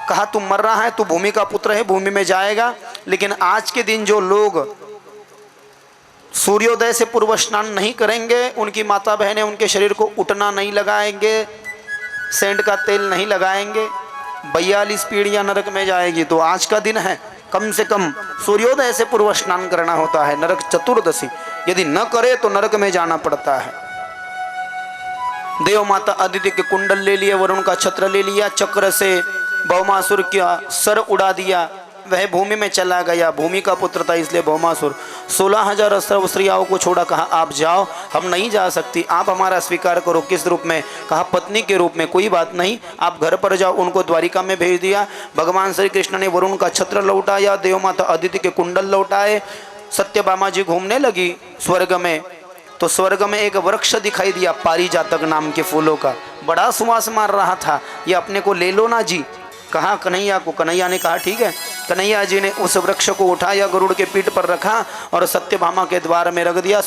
कहा तू मर रहा है, तू भूमि का पुत्र है, भूमि में जाएगा। लेकिन आज के दिन जो लोग सूर्योदय से पूर्व स्नान नहीं करेंगे, उनकी माता बहनें उनके शरीर को उठना नहीं लगाएंगे, सेंट का तेल नहीं लगाएंगे, 42 पीढ़ियां नरक में जाएगी। तो आज का दिन है, कम से कम सूर्योदय से पूर्व स्नान करना होता है, नरक चतुर्दशी। यदि न करे तो नरक में जाना पड़ता है। देव माता अदिति के कुंडल ले लिए, वरुण का छत्र ले लिया, चक्र से भौमासुर का सर उड़ा दिया, वह भूमि में चला गया। भूमि का पुत्र था इसलिए भौमासुर। 16,000 स्त्रियों को छोड़ा, कहा आप जाओ, हम नहीं जा सकती, आप हमारा स्वीकार करो। किस रूप में? कहा पत्नी के रूप में। कोई बात नहीं, आप घर पर जाओ। उनको द्वारिका में भेज दिया। भगवान श्री कृष्ण ने वरुण का छत्र लौटाया, देव माता अदिति के कुंडल लौटाए। सत्यभामा जी घूमने लगी स्वर्ग में, तो स्वर्ग में एक वृक्ष दिखाई दिया, पारिजातक नाम के फूलों का, बड़ा सुवास मार रहा था। ये अपने को ले लो ना जी, कहा कन्हैया को। कन्हैया ने कहा ठीक है। कन्हैया जी ने उस वृक्ष को उठाया, गरुड़ के पीठ पर रखा और सत्यभामा के द्वार में रख दिया।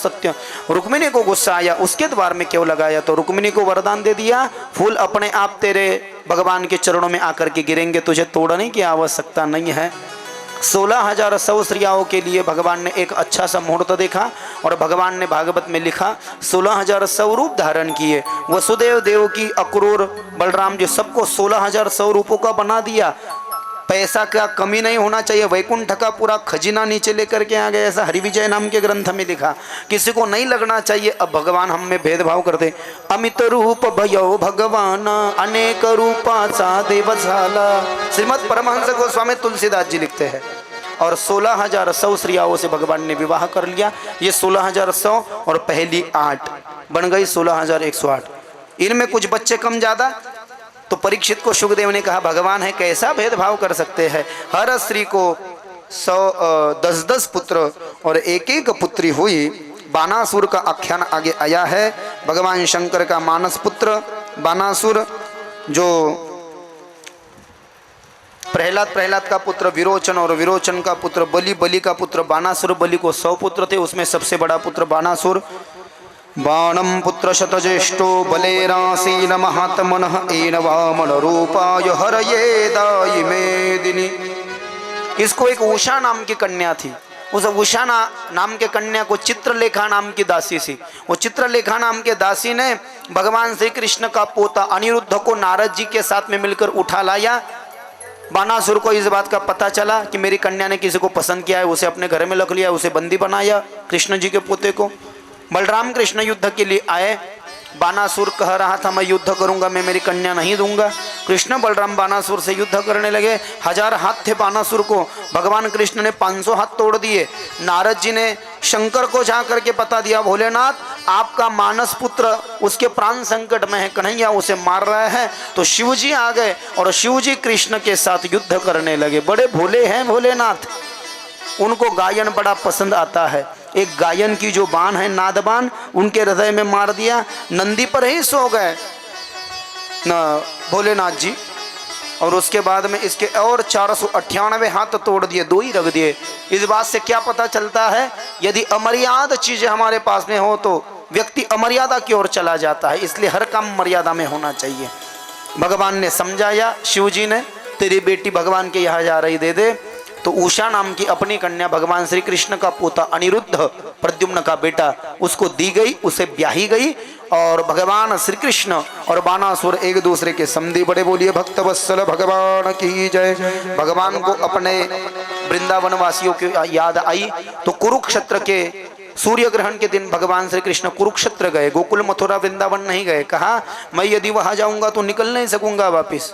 रुक्मिणी को गुस्सा आया, उसके द्वार में क्यों लगाया? तो रुक्मिणी को वरदान दे दिया, फूल अपने आप तेरे भगवान के चरणों में आकर के गिरेंगे, तुझे तोड़ने की आवश्यकता नहीं है। 16,000 सौश्रियाओं के लिए भगवान ने एक अच्छा सा मुहूर्त देखा और भगवान ने भागवत में लिखा 16,000 सौ रूप धारण किए। वसुदेव देव की अक्रूर बलराम जी सबको 16,000 सौ रूपों का बना दिया। पैसा का कमी नहीं होना चाहिए, वैकुंठ का पूरा खजीना नीचे लेकर के आ गए, ऐसा हरिविजय नाम के ग्रंथ में लिखा। किसी को नहीं लगना चाहिए अब भगवान हम में भेदभाव करते। अमित रूप भयो भगवान अनेक रूपा सा देवशाला, श्रीमद् परमहंस गोस्वामी तुलसीदास जी लिखते हैं। और 16,000 सौश्रियाओं से भगवान ने विवाह कर लिया। ये 16,000 सौ और पहली 8 बन गई 16,108। इनमें कुछ बच्चे कम ज़्यादा, तो परीक्षित को शुकदेव ने कहा भगवान है कैसा भेदभाव कर सकते हैं। हर स्त्री को 10-10 पुत्र और एक पुत्री हुई। बानासुर का आख्यान आगे आया है। भगवान शंकर का मानस पुत्र बानासुर, जो प्रहलाद का पुत्र विरोचन और विरोचन का पुत्र बलि का पुत्र बानासुर। बलि को 100 पुत्र थे, उसमें सबसे बड़ा पुत्र बानासुर। बाणम पुत्र शतज्येष्ठो बलेरासीन महात्मनः एन वामन रूपाय हरये दायि मेदिनी। इसको एक उषा नाम की कन्या थी। उस उषा नाम के कन्या को चित्रलेखा नाम की दासी थी। वो चित्रलेखा नाम के दासी ने भगवान श्री कृष्ण का पोता अनिरुद्ध को नारद जी के साथ में मिलकर उठा लाया। बानासुर को इस बात का पता चला कि मेरी कन्या ने किसी को पसंद किया है, उसे अपने घर में रख लिया, उसे बंदी बनाया कृष्ण जी के पोते को। बलराम कृष्ण युद्ध के लिए आए। बानासुर कह रहा था मैं युद्ध करूंगा, मैं मेरी कन्या नहीं दूंगा। कृष्ण बलराम बानासुर से युद्ध करने लगे। 1000 हाथ थे बानासुर को, भगवान कृष्ण ने 500 हाथ तोड़ दिए। नारद जी ने शंकर को जा करके बता दिया भोलेनाथ आपका मानस पुत्र उसके प्राण संकट में है, कन्हैया उसे मार रहा है। तो शिव जी आ गए और शिव जी कृष्ण के साथ युद्ध करने लगे। बड़े भोले हैं भोलेनाथ, उनको गायन बड़ा पसंद आता है। एक गायन की जो बाण है नादबान, उनके हृदय में मार दिया, नंदी पर ही सो गए न भोलेनाथ जी। और उसके बाद में इसके और 498 हाथ तोड़ दिए, 2 ही रख दिए। इस बात से क्या पता चलता है, यदि अमर्याद चीजें हमारे पास में हो तो व्यक्ति अमर्यादा की ओर चला जाता है। इसलिए हर काम मर्यादा में होना चाहिए। भगवान ने समझाया, शिव जी ने तेरी बेटी भगवान के यहाँ जा रही, दे दे। तो उषा नाम की अपनी कन्या भगवान श्री कृष्ण का पोता अनिरुद्ध प्रद्युम्न का बेटा उसको दी गई, उसे ब्याही गई। और भगवान श्री कृष्ण और बानासुर एक दूसरे के समधी। बड़े बोलिए भक्त वत्सल भगवान की जय। भगवान को अपने वृंदावन वासियों की याद आई तो कुरुक्षेत्र के सूर्य ग्रहण के दिन भगवान श्री कृष्ण कुरुक्षेत्र गए, गोकुल मथुरा वृंदावन नहीं गए। कहा मैं यदि वहां जाऊंगा तो निकल नहीं सकूंगा वापिस।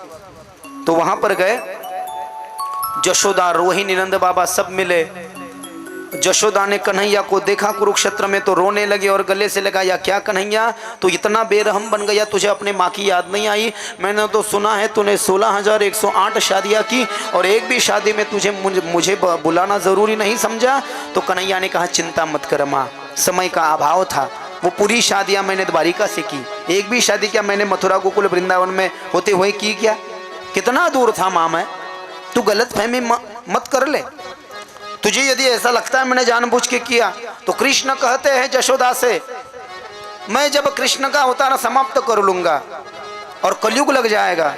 तो वहां पर गए, जशोदा रोहिणी नंद बाबा सब मिले। जशोदा ने कन्हैया को देखा कुरुक्षेत्र में तो रोने लगे और गले से लगाया, क्या कन्हैया तो इतना बेरहम बन गया, तुझे अपने माँ की याद नहीं आई? मैंने तो सुना है तूने 16,108 शादियाँ की और एक भी शादी में तुझे मुझे बुलाना ज़रूरी नहीं समझा। तो कन्हैया ने कहा चिंता मत कर माँ, समय का अभाव था। वो पूरी शादियाँ मैंने द्वारिका से की, एक भी शादी क्या मैंने मथुरा गोकुल वृंदावन में होते हुए की क्या? कितना दूर था माँ मैं, तू गलत फहमी मत कर ले। तुझे यदि ऐसा लगता है मैंने जानबूझ के किया तो कृष्ण कहते हैं जशोदा से मैं जब कृष्ण का अवतार समाप्त कर लूंगा और कलयुग लग जाएगा,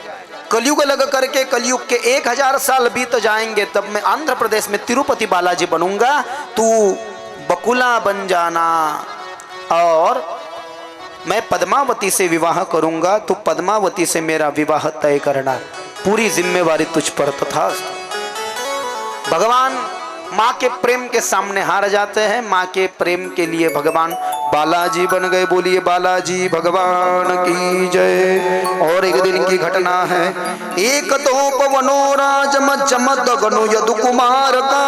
कलयुग लग करके कलयुग के 1000 साल बीत जाएंगे, तब मैं आंध्र प्रदेश में तिरुपति बालाजी बनूंगा, तू बकुला बन जाना और मैं पद्मावती से विवाह करूंगा, तो पद्मावती से मेरा विवाह तय करना, पूरी जिम्मेवारी तुझ पर। तथा भगवान माँ के प्रेम के सामने हार जाते हैं, माँ के प्रेम के लिए भगवान बालाजी बन गए। बोलिए बालाजी भगवान की जय। और एक दिन की घटना है, एक तो पवनोराज मज्जमद गनु यदु कुमार का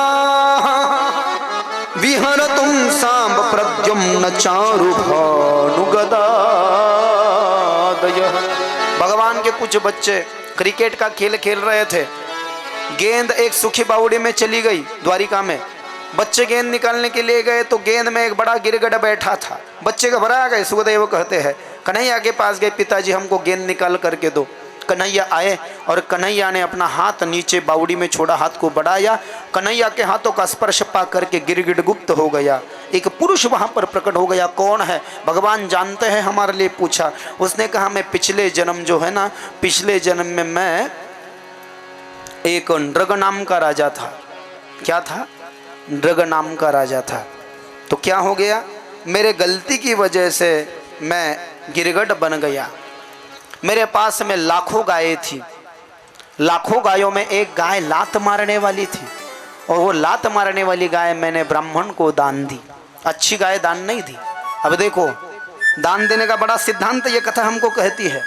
विहर तुम सांब प्रद्युम्न चारु भानुगदादय। भगवान के कुछ बच्चे क्रिकेट का खेल खेल रहे थे, गेंद एक सूखी बावड़ी में चली गई द्वारिका में। बच्चे गेंद निकालने के लिए गए तो गेंद में एक बड़ा गिरगिट बैठा था। बच्चे घबरा गए। सुखदेव कहते हैं कन्हैया के पास गए, पिताजी हमको गेंद निकाल करके दो। कन्हैया आए और कन्हैया ने अपना हाथ नीचे बावड़ी में छोड़ा, हाथ को बढ़ाया, कन्हैया के हाथों का स्पर्श पा करके गिरगिट गुप्त हो गया। एक पुरुष वहां पर प्रकट हो गया। कौन है? भगवान जानते हैं हमारे लिए पूछा। उसने कहा मैं पिछले जन्म जो है ना, पिछले जन्म में मैं एक नृग नाम का राजा था। क्या था? नृग नाम का राजा था। तो क्या हो गया, मेरे गलती की वजह से मैं गिरगट बन गया। मेरे पास में लाखों गायें थी, लाखों गायों में एक गाय लात मारने वाली थी, और वो लात मारने वाली गाय मैंने ब्राह्मण को दान दी, अच्छी गाय दान नहीं दी। अब देखो, दान देने का बड़ा सिद्धांत ये कथा हमको कहती है।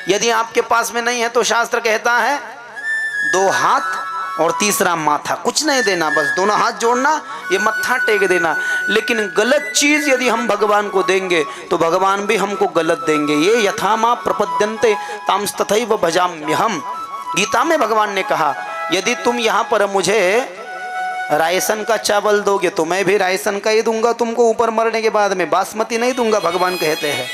यदि आपके पास में नहीं है तो शास्त्र कहता है 2 हाथ और तीसरा माथा, कुछ नहीं देना, बस दोनों हाथ जोड़ना, ये मत्था टेक देना। लेकिन गलत चीज यदि हम भगवान को देंगे तो भगवान भी हमको गलत देंगे। ये यथा मां प्रपद्यन्ते तांस तथैव भजाम्यहम्, गीता में भगवान ने कहा यदि तुम यहाँ पर मुझे रायसन का चावल दोगे तो मैं भी रायसन का ही दूंगा तुमको, ऊपर मरने के बाद में बासमती नहीं दूंगा, भगवान कहते हैं।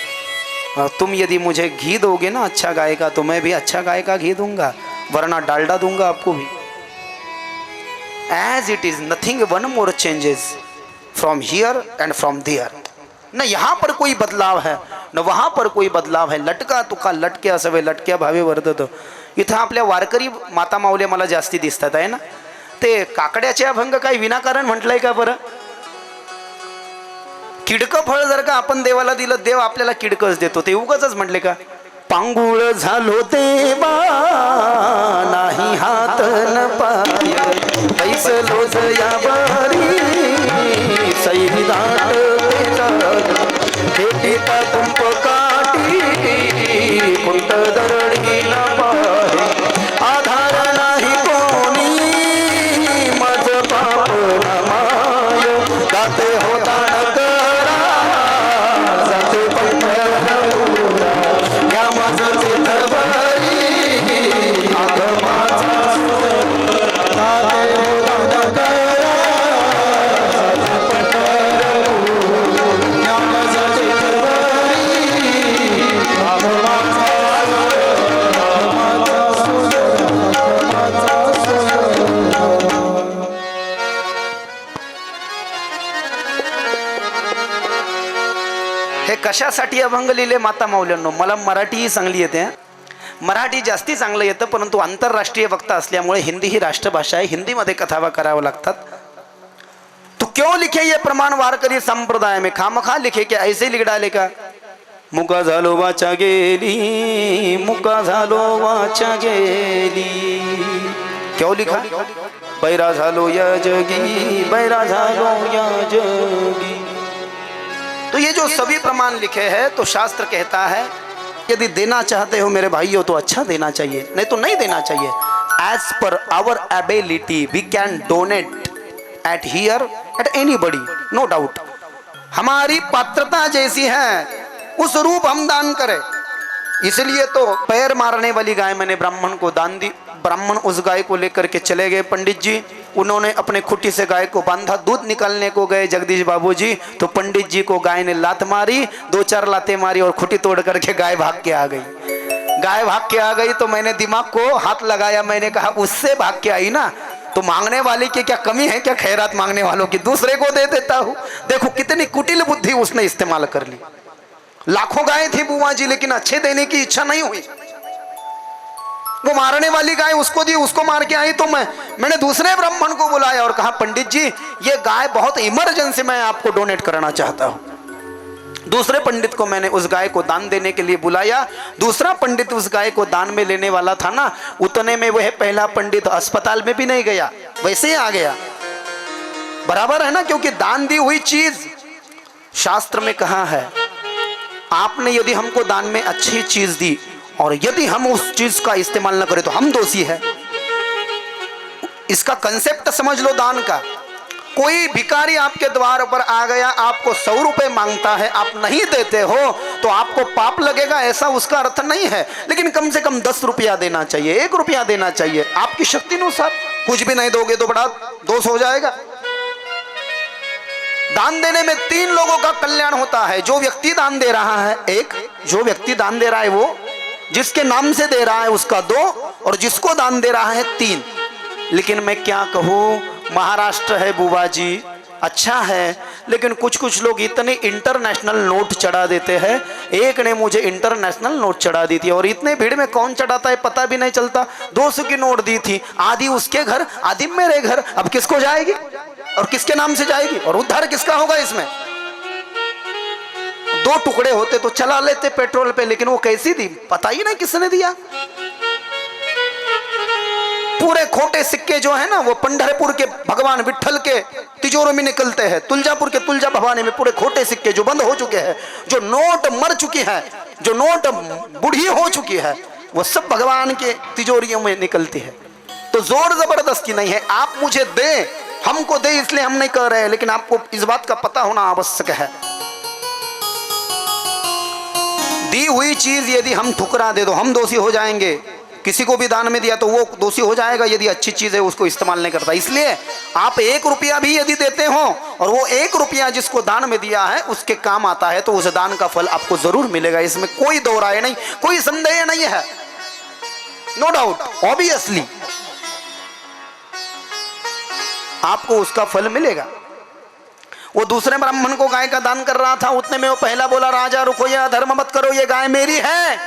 और तुम यदि मुझे घी दोगे ना अच्छा गाय का, तो मैं भी अच्छा गाय का घी दूंगा, वरना डालडा दूंगा आपको भी। As it is nothing one more changes from here and from there. न यहाँ पर कोई बदलाव है न वहाँ पर कोई बदलाव है। लटका तुका लटक्या सवे लटक्या भावे वर्धत। इथं आपल्या वारकरी माता माऊल्या मला जास्ती दिसतात आहे ना। ते काकड्याचे अभंग काही विनाकारण म्हटलंय का बरं? किडकं फळ जर का आपण देवाला दिलं, देव आपल्याला किडकंच देतो, ते उगाचच म्हटले का? पांगुळ झालो देवा नाही हात न पाय, पैसलो जयावरी सैनिदाट भेटीता कुंप काठी कुंट दरडी न पाहे, आधार नाही कोणी मज पाप न माय, गाते होता न करा जाते पंढरपुरा, या माझ चित्रभरी आगमाचा गाते होता न करा या माझ चित्रभरी आगमाचा हे कशासाठी अभंग लिहिले माता माऊल्यांनो? मला मराठीही चांगली येते, मराठी जास्ती चांगलं येतं, परंतु आंतरराष्ट्रीय वक्ता असल्यामुळे हिंदी ही राष्ट्रभाषा आहे, हिंदीमध्ये कथावा करावं लागतात। तो क्यों लिखे ये प्रमाण वारकरी संप्रदाय में? खामखा लिखे क्या ऐसे लिख डाले का? मुका झालो वाचा गेली, मुका झालो वाचा गेली, क्यों लिखा? बैरा झालो या जगी, बैरा झालो या जगी। तो ये जो सभी प्रमाण लिखे हैं, तो शास्त्र कहता है यदि देना चाहते हो मेरे भाइयों तो अच्छा देना चाहिए, नहीं तो नहीं देना चाहिए। As per our ability we can donate at here at anybody, no doubt. हमारी पात्रता जैसी है उस रूप हम दान करें। इसलिए तो पैर मारने वाली गाय मैंने ब्राह्मण को दान दी। ब्राह्मण उस गाय को लेकर के चले गए पंडित जी, उन्होंने अपने खुट्टी से गाय को बांधा, दूध निकालने को गए जगदीश बाबू जी, तो पंडित जी को गाय ने लात मारी, 2-4 लातें मारी और खुट्टी तोड़ करके गाय भाग के आ गई। गाय भाग के आ गई तो मैंने दिमाग को हाथ लगाया, मैंने कहा उससे भाग के आई ना, तो मांगने वाले की क्या कमी है क्या? खैरात मांगने वालों की दूसरे को दे देता हूँ। देखो कितनी कुटिल बुद्धि उसने इस्तेमाल कर ली। लाखों गाय थी बुआ जी, लेकिन अच्छे देने की इच्छा नहीं हुई। वो मारने वाली गाय उसको दी, उसको मार के आई, तो मैंने दूसरे ब्राह्मण को बुलाया और कहा पंडित जी ये गाय बहुत इमरजेंसी में आपको डोनेट करना चाहता हूं। दूसरे पंडित को मैंने उस गाय को दान देने के लिए बुलाया। दूसरा पंडित उस गाय को दान में लेने वाला था ना, उतने में वह पहला पंडित अस्पताल में भी नहीं गया, वैसे ही आ गया। बराबर है ना, क्योंकि दान दी हुई चीज शास्त्र में कहा है, आपने यदि हमको दान में अच्छी चीज दी और यदि हम उस चीज का इस्तेमाल न करें तो हम दोषी है। इसका कंसेप्ट समझ लो दान का। कोई भिखारी आपके द्वार पर आ गया, आपको 100 रुपए मांगता है, आप नहीं देते हो तो आपको पाप लगेगा, ऐसा उसका अर्थ नहीं है। लेकिन कम से कम 10 रुपया देना चाहिए, 1 रुपया देना चाहिए आपकी शक्ति अनुसार। कुछ भी नहीं दोगे तो बड़ा दोष हो जाएगा। दान देने में 3 लोगों का कल्याण होता है। जो व्यक्ति दान दे रहा है, एक जो व्यक्ति दान दे रहा है वो, जिसके नाम से दे रहा है उसका 2, और जिसको दान दे रहा है 3। लेकिन मैं क्या कहूँ, महाराष्ट्र है बुआ जी, अच्छा है, लेकिन कुछ कुछ लोग इतने इंटरनेशनल नोट चढ़ा देते हैं। एक ने मुझे इंटरनेशनल नोट चढ़ा दी थी, और इतने भीड़ में कौन चढ़ाता है पता भी नहीं चलता। 200 की नोट दी थी, आधी उसके घर आधी मेरे घर। अब किसको जाएगी और किसके नाम से जाएगी और उद्धार किसका होगा? इसमें 2 टुकड़े होते तो चला लेते पेट्रोल पे, लेकिन वो कैसी दी पता ही नहीं किसने दिया। पूरे खोटे सिक्के जो है ना वो पंढरपुर के भगवान विठल के तिजोरों में निकलते हैं। तुलजापुर के तुलजा भवानी में पूरे खोटे सिक्के जो बंद हो चुके हैं, जो नोट मर चुकी है, जो नोट बूढ़ी हो चुकी है, वो सब भगवान के तिजोरियों में निकलती है। तो जोर जबरदस्ती नहीं है। आप मुझे दे, हमको दे इसलिए हम नहीं कर रहे हैं, लेकिन आपको इस बात का पता होना आवश्यक है। दी हुई चीज यदि हम ठुकरा दे तो हम दोषी हो जाएंगे। किसी को भी दान में दिया तो वो दोषी हो जाएगा यदि अच्छी चीज है उसको इस्तेमाल नहीं करता। इसलिए आप 1 रुपया भी यदि देते हो और वो 1 रुपया जिसको दान में दिया है उसके काम आता है, तो उस दान का फल आपको जरूर मिलेगा। इसमें कोई दो राय नहीं, कोई संदेह नहीं है। नो डाउट, ऑब्वियसली आपको उसका फल मिलेगा। वो दूसरे ब्राह्मण को गाय का दान कर रहा था, उतने में वो पहला बोला, राजा रुको, ये अधर्म मत करो, ये गाय मेरी है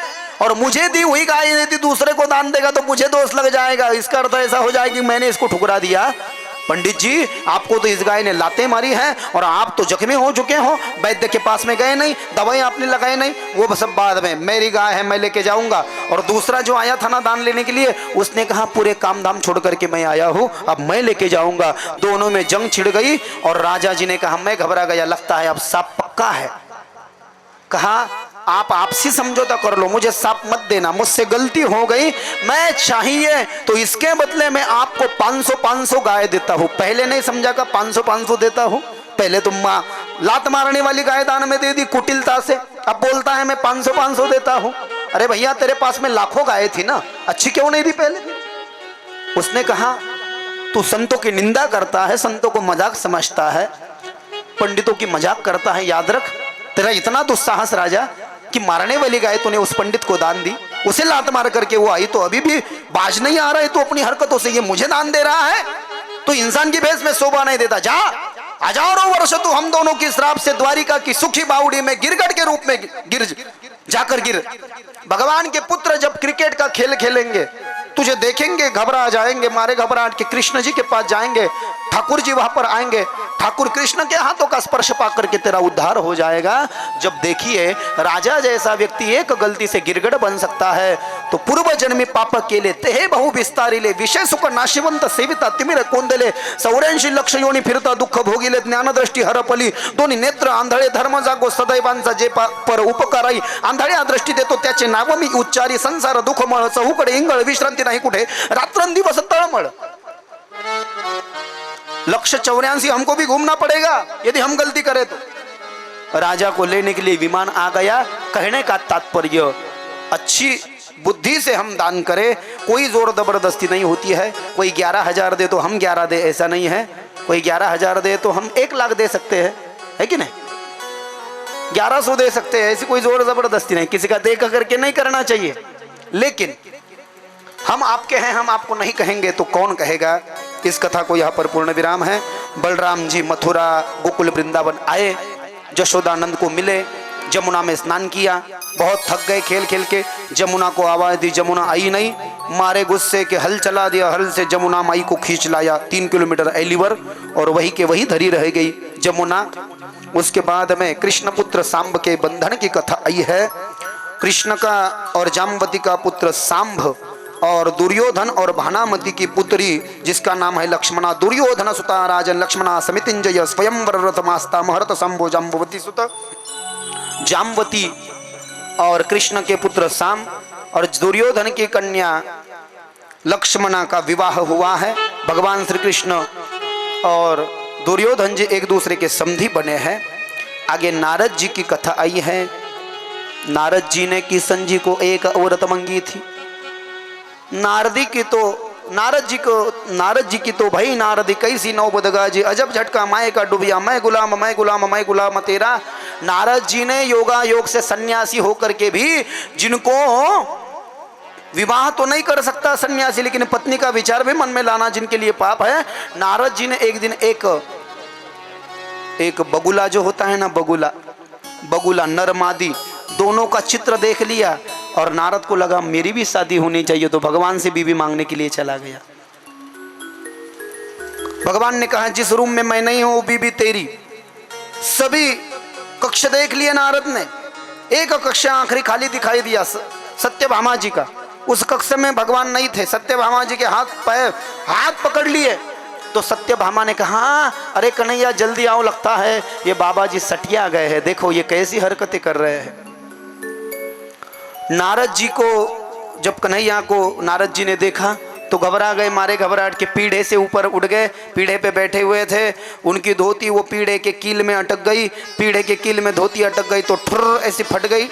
और मुझे दी हुई गाय यदि दूसरे को दान देगा तो मुझे दोष लग जाएगा। इसका अर्थ ऐसा हो जाएगा कि मैंने इसको ठुकरा दिया। पंडित जी, आपको तो इस गाय ने लाते मारी है और आप तो जख्मी हो चुके हो, वैद्य के पास में गए नहीं, दवाई आपने लगाई नहीं, वो सब बाद में, मेरी गाय है मैं लेके जाऊंगा। और दूसरा जो आया था ना दान लेने के लिए, उसने कहा पूरे काम धाम छोड़ करके मैं आया हूँ, अब मैं लेके जाऊंगा। दोनों में जंग छिड़ गई और राजा जी ने कहा मैं घबरा गया, लगता है अब साफ पक्का है। कहा आप आपसी समझौता कर लो, मुझे साप मत देना, मुझसे गलती हो गई, मैं चाहिए तो इसके बदले में आपको 500 गाय देता हूँ। पहले नहीं समझा का 500 देता हूँ, पहले तुम लात मारने वाली गाय दान में दे दी कुटिलता से, अब बोलता है मैं 500 देता हूँ। अरे भैया तेरे पास में लाखों गाय थी ना, अच्छी क्यों नहीं दी पहले? उसने कहा तू संतों की निंदा करता है, संतों को मजाक समझता है, पंडितों की मजाक करता है, याद रख तेरा इतना दुस्साहस राजा कि मारने वाली गाय तूने उस पंडित को दान दी, उसे लात मार करके वो आई तो अभी भी बाज नहीं आ रहा है तो अपनी हरकतों से ये मुझे दान दे रहा है। तो इंसान की भेष में शोभा नहीं देता। जा, हजारों वर्ष तू हम दोनों की श्राप से द्वारिका की सुखी बावड़ी में गिरगट के रूप में जाकर गिर। भगवान के पुत्र जब क्रिकेट का खेल खेलेंगे तुझे देखेंगे, घबरा जाएंगे, मारे घबराहट के कृष्ण जी के पास जाएंगे, ठाकुर जी वहां पर आएंगे, ठाकुर कृष्ण के हाथों का स्पर्श पा करके तेरा उद्धार हो जाएगा। जब देखिए राजा जैसा व्यक्ति एक गलती से गिरगड़ बन सकता है तो पूर्व जन्मी पाप केले तेहे बहु विस्तारिले विषय सुख नाशिवंत सेविता तिमिर कोंदले 84 लक्ष योनी फिरता दुःख भोगिले ज्ञान दृष्टी हरपली दोन्ही नेत्र आंधळे धर्म जागो सदैवांचा जे पर उपकाराई आंधळ्या दृष्टी देतो त्याचे नाव मी उच्चारी संसार दुःखमळ चहूकडे इंगळ विश्रांती नहीं कुठे रात्रंदिवस तळमळ। लक्ष 84 हमको भी घूमना पड़ेगा यदि हम गलती करें तो। राजा को लेने के लिए विमान आ गया। कहने का तात्पर्य अच्छी बुद्धि से हम दान करें, कोई जोर जबरदस्ती नहीं होती है। कोई 11,000 दे तो हम 11 दे, ऐसा नहीं है। कोई 11,000 दे तो हम 1 लाख दे सकते हैं, है कि नहीं? 1100 दे सकते हैं, ऐसी कोई जोर जबरदस्ती नहीं। किसी का देख करके नहीं करना चाहिए। लेकिन हम आपके हैं, हम आपको नहीं कहेंगे तो कौन कहेगा? इस कथा को यहाँ पर पूर्ण विराम है। बलराम जी मथुरा गोकुल वृंदावन आए, जशोदानंद को मिले, जमुना में स्नान किया, बहुत थक गए खेल खेल के। जमुना को आवाज दी, जमुना आई नहीं। मारे गुस्से के हल चला दिया, हल से जमुना माई को खींच लाया 3 किलोमीटर एलिवर, और वही के वही धरी रह गई जमुना। उसके बाद में कृष्ण पुत्र सांब के बंधन की कथा आई है। कृष्ण का और जाम्बती का पुत्र सांब और दुर्योधन और भानामती की पुत्री जिसका नाम है लक्ष्मणा, दुर्योधन सुता राजन लक्ष्मणा समितिंजय स्वयंवर रथमास्ता महरत संभो जाम्बवती सुत। जाम्बती और कृष्ण के पुत्र साम और दुर्योधन की कन्या लक्ष्मणा का विवाह हुआ है। भगवान श्री कृष्ण और दुर्योधन जी एक दूसरे के समधी बने हैं। आगे नारद जी की कथा आई है। नारद जी ने किशन जी को एक औरत मंगी थी। नारद जी की तो भाई नारदी कैसी नौ बदगा जी, अजब झटका माए का डूबिया, मैं गुलाम तेरा। नारद जी ने योगा योग से सन्यासी होकर के भी, जिनको विवाह तो नहीं कर सकता सन्यासी लेकिन पत्नी का विचार भी मन में लाना जिनके लिए पाप है, नारद जी ने एक दिन एक एक बगुला जो होता है ना, बगुला, बगुला नर मादी दोनों का चित्र देख लिया और नारद को लगा मेरी भी शादी होनी चाहिए, तो भगवान से बीवी मांगने के लिए चला गया। भगवान ने कहा जिस रूम में मैं नहीं हूं वो बीवी तेरी। सभी कक्ष देख लिए नारद ने, एक कक्ष आखिरी खाली दिखाई दिया सत्यभामा जी का। उस कक्ष में भगवान नहीं थे, सत्यभामा जी के हाथ पकड़ लिए। तो सत्यभामा ने कहा अरे कन्हैया जल्दी आओ, लगता है ये बाबा जी सटिया गए हैं, देखो ये कैसी हरकतें कर रहे हैं। नारद जी को जब कन्हैया को नारद जी ने देखा तो घबरा गए, मारे घबराहट के पीढ़े से ऊपर उठ गए। पीढ़े पे बैठे हुए थे, उनकी धोती वो पीढ़े के कील में अटक गई, पीढ़े के कील में धोती अटक गई तो ठुर्र ऐसी फट गई।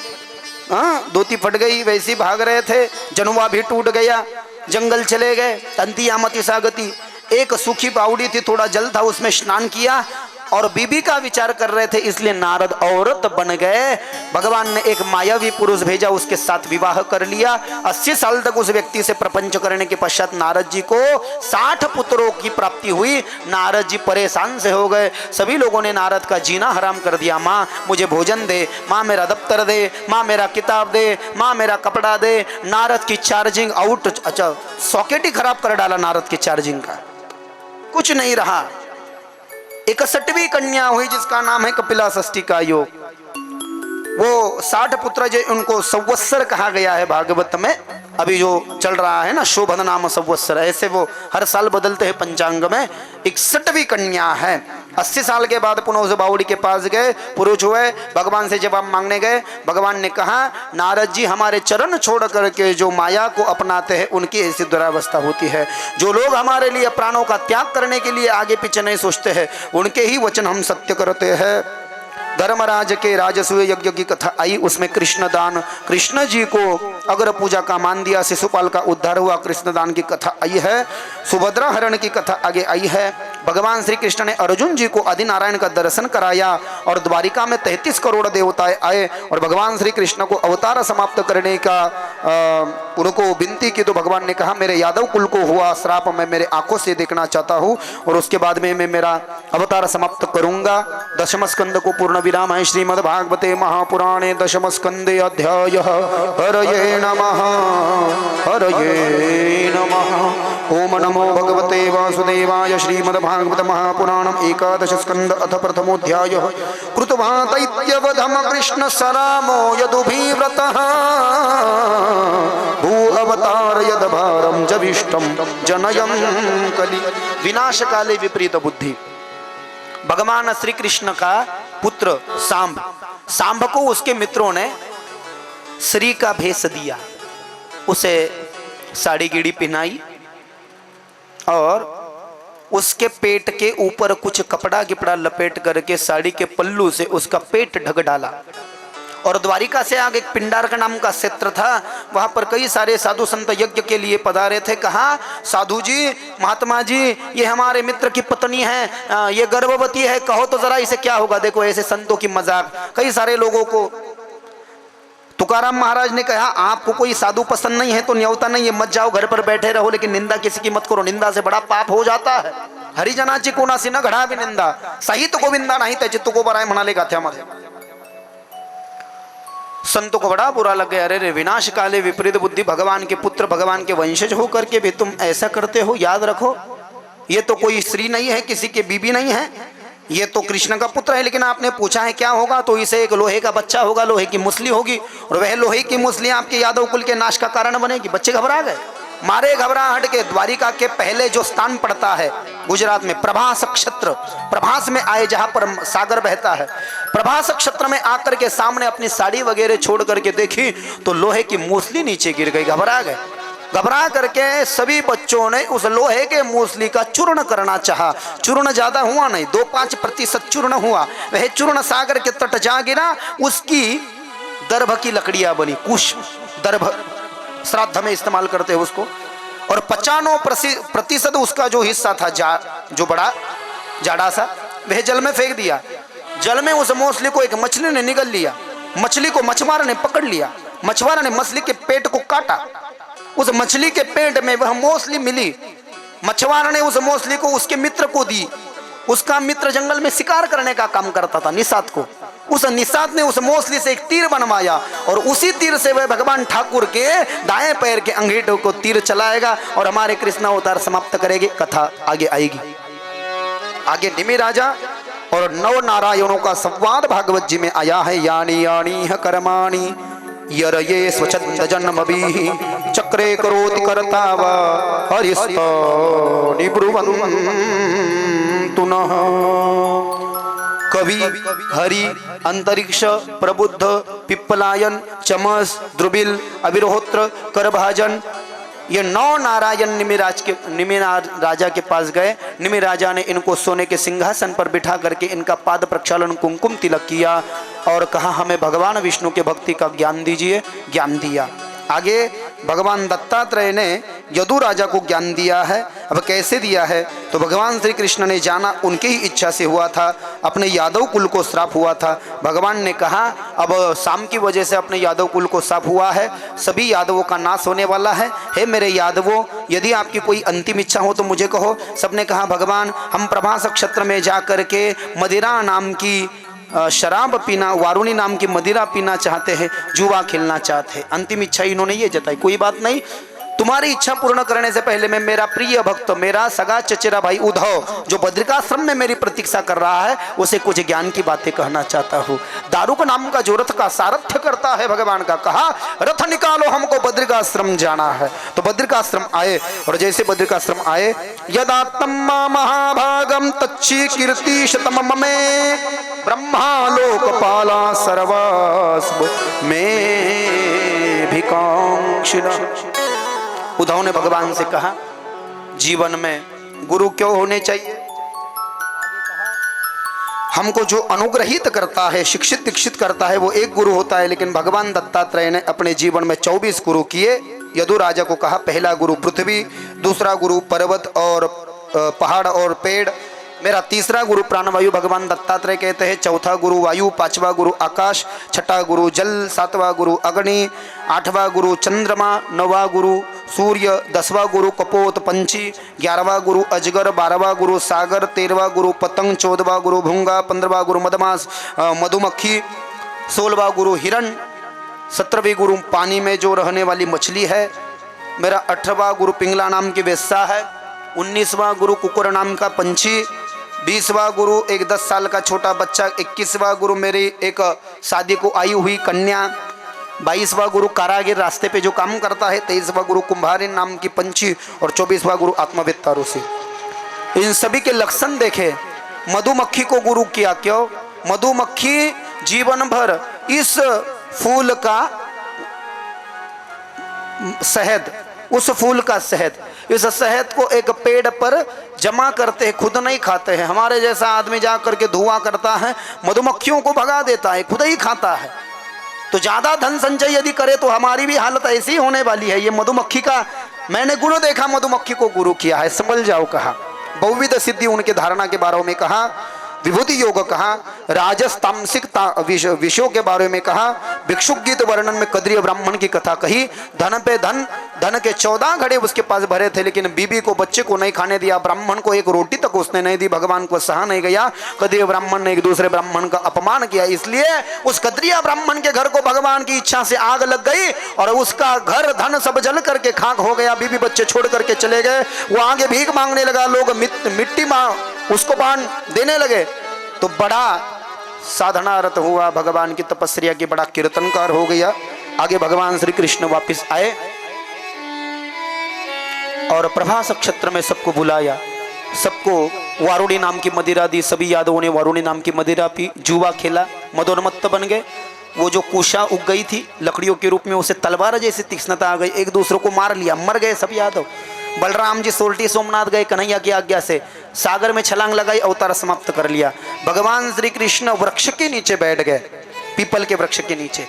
हाँ, धोती फट गई, वैसे भाग रहे थे, जनुआ भी टूट गया, जंगल चले गए। अंतियामति सागति, एक सूखी बावड़ी थी, थोड़ा जल था, उसमें स्नान किया और बीबी का विचार कर रहे थे, इसलिए नारद औरत बन गए। भगवान ने एक मायावी पुरुष भेजा, उसके साथ विवाह कर लिया। 80 साल तक उस व्यक्ति से प्रपंच करने के पश्चात नारद जी को 60 पुत्रों की प्राप्ति हुई। नारद जी परेशान से हो गए, सभी लोगों ने नारद का जीना हराम कर दिया। माँ मुझे भोजन दे, माँ मेरा दफ्तर दे, माँ मेरा किताब दे, माँ मेरा कपड़ा दे। नारद की चार्जिंग आउट, अच्छा सॉकेट ही खराब कर डाला नारद की चार्जिंग का, कुछ नहीं रहा। 61वीं कन्या हुई जिसका नाम है कपिला षष्ठी का योग। वो 60 पुत्र जो उनको संवत्सर कहा गया है भागवत में, अभी जो चल रहा है ना शोभन नाम संवत्सर, ऐसे वो हर साल बदलते हैं पंचांग में। 61वीं कन्या है। 80 साल के बाद पुनः उस बावड़ी के पास गए, पुरुष हुए, भगवान से जवाब मांगने गए। भगवान ने कहा नारद जी हमारे चरण छोड़ करके जो माया को अपनाते हैं उनकी ऐसी दुरावस्था होती है। जो लोग हमारे लिए प्राणों का त्याग करने के लिए आगे पीछे नहीं सोचते हैं उनके ही वचन हम सत्य करते हैं। धर्मराज के राजसूय यज्ञ की कथा आई, उसमें कृष्णदान, कृष्ण जी को अगर पूजा का मान दिया, शिशुपाल का उद्धार हुआ, कृष्णदान की कथा आई है। सुभद्रा हरण की कथा आगे आई है। भगवान श्री कृष्ण ने अर्जुन जी को आदिनारायण का दर्शन कराया और द्वारिका में 33 करोड़ देवताएं आए और भगवान श्री कृष्ण को अवतार समाप्त करने का उनको विनती की। तो भगवान ने कहा मेरे यादव कुल को हुआ श्राप, मैं मेरे आंखों से देखना चाहता हूँ और उसके बाद में मैं मेरा अवतार समाप्त करूंगा। दशम स्कंद को पूर्ण विराम है। श्रीमद्भागवते महापुराणे दशम स्कंदे अध्याय हरये नमः, हरये नमः। ओम नमो भगवते वासुदेवाय। श्रीमद्भागवत महापुराणम एकादश स्कंद अथ प्रथमोध्याय। कृतवा दैत्यवधम कृष्ण सरामो यदुभिव्रतः भू अवतार यद भारम जविष्टम जनयम कलि। विनाश काले विपरीत बुद्धि। भगवान श्री कृष्ण का पुत्र सांब, सांब को उसके मित्रों ने श्री का भेष दिया, उसे साड़ी गिड़ी पहनाई और उसके पेट के ऊपर कुछ कपड़ा गिपड़ा लपेट करके साड़ी के पल्लू से उसका पेट ढक डाला। और द्वारिका से आगे एक पिंडारक नाम का क्षेत्र था, वहां पर कई सारे साधु संत यज्ञ के लिए पधारे थे। कहा साधु जी, महात्मा जी, ये हमारे मित्र की पत्नी है, ये गर्भवती है, कहो तो जरा इसे क्या होगा। देखो ऐसे संतों की मजाक। कई सारे लोगों को तुकाराम महाराज ने कहा आपको कोई साधु पसंद नहीं है तो न्योता नहीं है, मत जाओ, घर पर बैठे रहो, लेकिन निंदा किसी की मत करो, निंदा से बड़ा पाप हो जाता है। हरिजनाची कोणासी न घडा भी निंदा, सही तो गोविंदा नहीं त्याची तुको बराय म्हणाले गाथ्यामध्ये। संतों को बड़ा बुरा लग गया। अरे रे, विनाश काले विपरीत बुद्धि, भगवान के पुत्र, भगवान के वंशज हो करके भी तुम ऐसा करते हो। याद रखो ये तो कोई स्त्री नहीं है, किसी के बीबी नहीं है, ये तो कृष्ण का पुत्र है। लेकिन आपने पूछा है क्या होगा, तो इसे एक लोहे का बच्चा होगा, लोहे की मुसली होगी और वह लोहे की मुसली आपके यादव कुल के नाश का कारण बनेगी। बच्चे घबरा गए, मारे घबराहट के। द्वारिका के पहले जो स्थान पड़ता है गुजरात में, प्रभास क्षेत्र, प्रभास में आए जहां पर सागर बहता है, प्रभास क्षेत्र में आकर के सामने अपनी साड़ी वगैरह छोड़ करके देखी तो लोहे की मूसली नीचे गिर गई। घबरा गए। घबरा करके सभी बच्चों ने उस लोहे के मूसली का चूर्ण करना चाहा। चूर्ण ज्यादा हुआ नहीं, 2-5% चूर्ण हुआ। वह चूर्ण सागर के तट जा गिरा। उसकी दर्भ की लकड़ियां बनी, कुश दर्भ, श्राद्ध में इस्तेमाल करते हैं उसको। और 95% उसका जो हिस्सा था जो बड़ा जाड़ा सा, वह जल में फेंक दिया। जल में उस मछली को एक मछली ने निगल लिया। मछली को मछुआरा ने पकड़ लिया। मछुआरा ने मछली के पेट को काटा। उस मछली के पेट में वह मछली मिली। मछुआरा ने उस मछली को उसके मित्र को दी। उसका मित्र जंगल में शिकार करने का काम करता था, निषाद को। उस निषाद ने उस मोसली से एक तीर बनवाया और उसी तीर से वह भगवान ठाकुर के दाएं पैर के अंगूठे को तीर चलाएगा और हमारे कृष्ण अवतार समाप्त करेगी। कथा आगे आएगी। आगे निमि राजा और नव नारायणों का संवाद भागवत जी में आया है। यानी यानी है कर्माणि यरये स्वच्छंद जन्मभिः चक्रे करोति कर्ताव हरिस्तानि ब्रुवन्तु नः। कवि, हरि, अंतरिक्ष, प्रबुद्ध, पिप्पलायन, चमस, द्रुबिल, अविरोहोत्र, करभाजन, ये 9 नारायण निमि राजा के पास गए। निमि राजा ने इनको सोने के सिंहासन पर बिठा करके इनका पाद प्रक्षालन कुमकुम तिलक किया और कहा हमें भगवान विष्णु के भक्ति का ज्ञान दीजिए। ज्ञान दिया। आगे भगवान दत्तात्रेय ने यदु राजा को ज्ञान दिया है। अब कैसे दिया है तो भगवान श्री कृष्ण ने जाना, उनकी ही इच्छा से हुआ था। अपने यादव कुल को श्राप हुआ था। भगवान ने कहा अब शाम की वजह से अपने यादव कुल को श्राप हुआ है, सभी यादवों का नाश होने वाला है। हे मेरे यादवों, यदि आपकी कोई अंतिम इच्छा हो तो मुझे कहो। सबने कहा भगवान हम प्रभास क्षेत्र में जा कर के मदिरा नाम की शराब पीना, वारुणी नाम की मदिरा पीना चाहते हैं, जुआ खेलना चाहते हैं। अंतिम इच्छा इन्होंने ये जताई। कोई बात नहीं, तुम्हारी इच्छा पूर्ण करने से पहले मैं मेरा प्रिय भक्त, मेरा सगा चचेरा भाई उद्धव जो बद्रिकाश्रम में मेरी प्रतीक्षा कर रहा है, उसे कुछ ज्ञान की बातें कहना चाहता हूँ। दारुक नाम का जो रथ का सारथ्य करता है भगवान का, कहा रथ निकालो हमको बद्रिकाश्रम जाना है। तो बद्रिकाश्रम आए और जैसे बद्रिकाश्रम आए, यदात्म महाभागम तच्ची कीर्ति शतम में ब्रह्मालोकपाला सर्वस्व में भिकांक्षिणा। उद्धव ने भगवान से कहा जीवन में गुरु क्यों होने चाहिए? हमको जो अनुग्रहित करता है, शिक्षित दीक्षित करता है, वो एक गुरु होता है। लेकिन भगवान दत्तात्रेय ने अपने जीवन में 24 गुरु किए। यदु राजा को कहा पहला गुरु पृथ्वी, दूसरा गुरु पर्वत और पहाड़ और पेड़, मेरा तीसरा गुरु प्राणवायु भगवान दत्तात्रेय कहते हैं, चौथा गुरु वायु, पांचवा गुरु आकाश, छठा गुरु जल, सातवां गुरु अग्नि, आठवां गुरु चंद्रमा, नौवां गुरु सूर्य, 10वां गुरु कपोत पंछी, 11वां गुरु अजगर, 12वां गुरु सागर, 13वां गुरु पतंग, 14वां गुरु भूंगा, 15वां गुरु मधमास मधुमक्खी, 16वां गुरु हिरण, 17वीं गुरु पानी में जो रहने वाली मछली है, मेरा 18वां गुरु पिंगला नाम की वेश्या है, 19वां गुरु कुकुर नाम का पंछी, 20वां गुरु एक 10 साल का छोटा बच्चा, 21वां गुरु मेरी एक शादी को आई हुई कन्या, 22वां गुरु कारागिर रास्ते पे जो काम करता है, 23वां गुरु कुंभारी नाम की पंछी और 24वां गुरु आत्मवेत्ता ऋषि। इन सभी के लक्षण देखे। मधुमक्खी को गुरु किया क्यों? मधुमक्खी जीवन भर इस फूल का शहद, उस फूल का शहद, इस शहद को एक पेड़ पर जमा करते हैं, खुद नहीं खाते हैं। हमारे जैसा आदमी जा करके धुआं करता है, मधुमक्खियों को भगा देता है, खुद ही खाता है। तो ज्यादा धन संचय यदि करे तो हमारी भी हालत ऐसी ही होने वाली है। ये मधुमक्खी का मैंने गुरु देखा, मधुमक्खी को गुरु किया है, समझ जाओ। कहा बहुविध सिद्धि उनके धारणा के बारे में कहा, विभूति योग कहा, राजस तामसिक विषयों के बारे में कहा, भिक्षुक गीत वर्णन में कद्रीय ब्राह्मण की कथा कही। धन पे धन, धन के 14 घड़े उसके पास भरे थे, लेकिन बीबी को बच्चे को नहीं खाने दिया, ब्राह्मण को एक रोटी तक उसने नहीं दी, भगवान को सहा नहीं गया। कद्रीय ब्राह्मण ने एक दूसरे ब्राह्मण का अपमान किया, इसलिए उस कद्रीय ब्राह्मण के घर को भगवान की इच्छा से आग लग गई और उसका घर धन सब जल करके खाक हो गया। बीबी बच्चे छोड़ करके चले गए, वो आगे भीख मांगने लगा, लोग मिट्टी उसको पान देने लगे। तो बड़ा साधनारत हुआ, भगवान की तपस्या की बड़ा कीर्तनकार हो गया। आगे भगवान श्री कृष्ण वापस आए और प्रभास नक्षत्र में सबको बुलाया, सबको वारुणी नाम की मदिरा दी। सभी यादवों ने वारुणी नाम की मदिरा पी, जुआ खेला, मदोन्मत्त बन गए। वो जो कुशा उग गई थी लकड़ियों के रूप में, उसे तलवार जैसी तीक्ष्णता आ गई, एक दूसरे को मार लिया, मर गए सब यादव। बलराम जी सोल्टी सोमनाथ गए, कन्हैया की आज्ञा से सागर में छलांग लगाई, अवतार समाप्त कर लिया। भगवान श्री कृष्ण वृक्ष के नीचे बैठ गए, पीपल के वृक्ष के नीचे।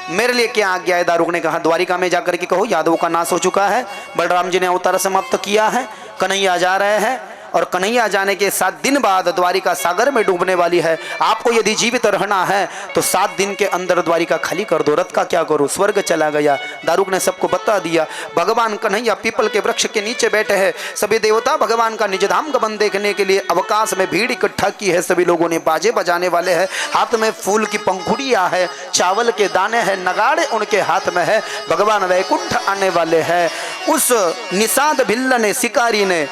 मेरे लिए क्या आज्ञा है? दारुक ने कहा द्वारिका में जाकर के कहो यादवों का नाश हो चुका है, बलराम जी ने अवतार समाप्त किया है, कन्हैया जा रहे हैं और कन्हैया जाने के 7 दिन बाद द्वारिका सागर में डूबने वाली है। आपको यदि जीवित रहना है तो 7 दिन के अंदर द्वारिका खाली कर दो। रथ का क्या करो, स्वर्ग चला गया। दारुक ने सबको बता दिया। भगवान कन्हैया पीपल के वृक्ष के नीचे बैठे हैं। सभी देवता भगवान का निज धाम गमन देखने के लिए अवकाश में भीड़ इकट्ठा की है। सभी लोगों ने बाजे बजाने वाले हैं, हाथ में फूल की पंखुड़ियां है, चावल के दाने हैं, नगाड़े उनके हाथ में है। भगवान वैकुंठ आने वाले हैं। उस निषाद भिल्ल ने, शिकारी ने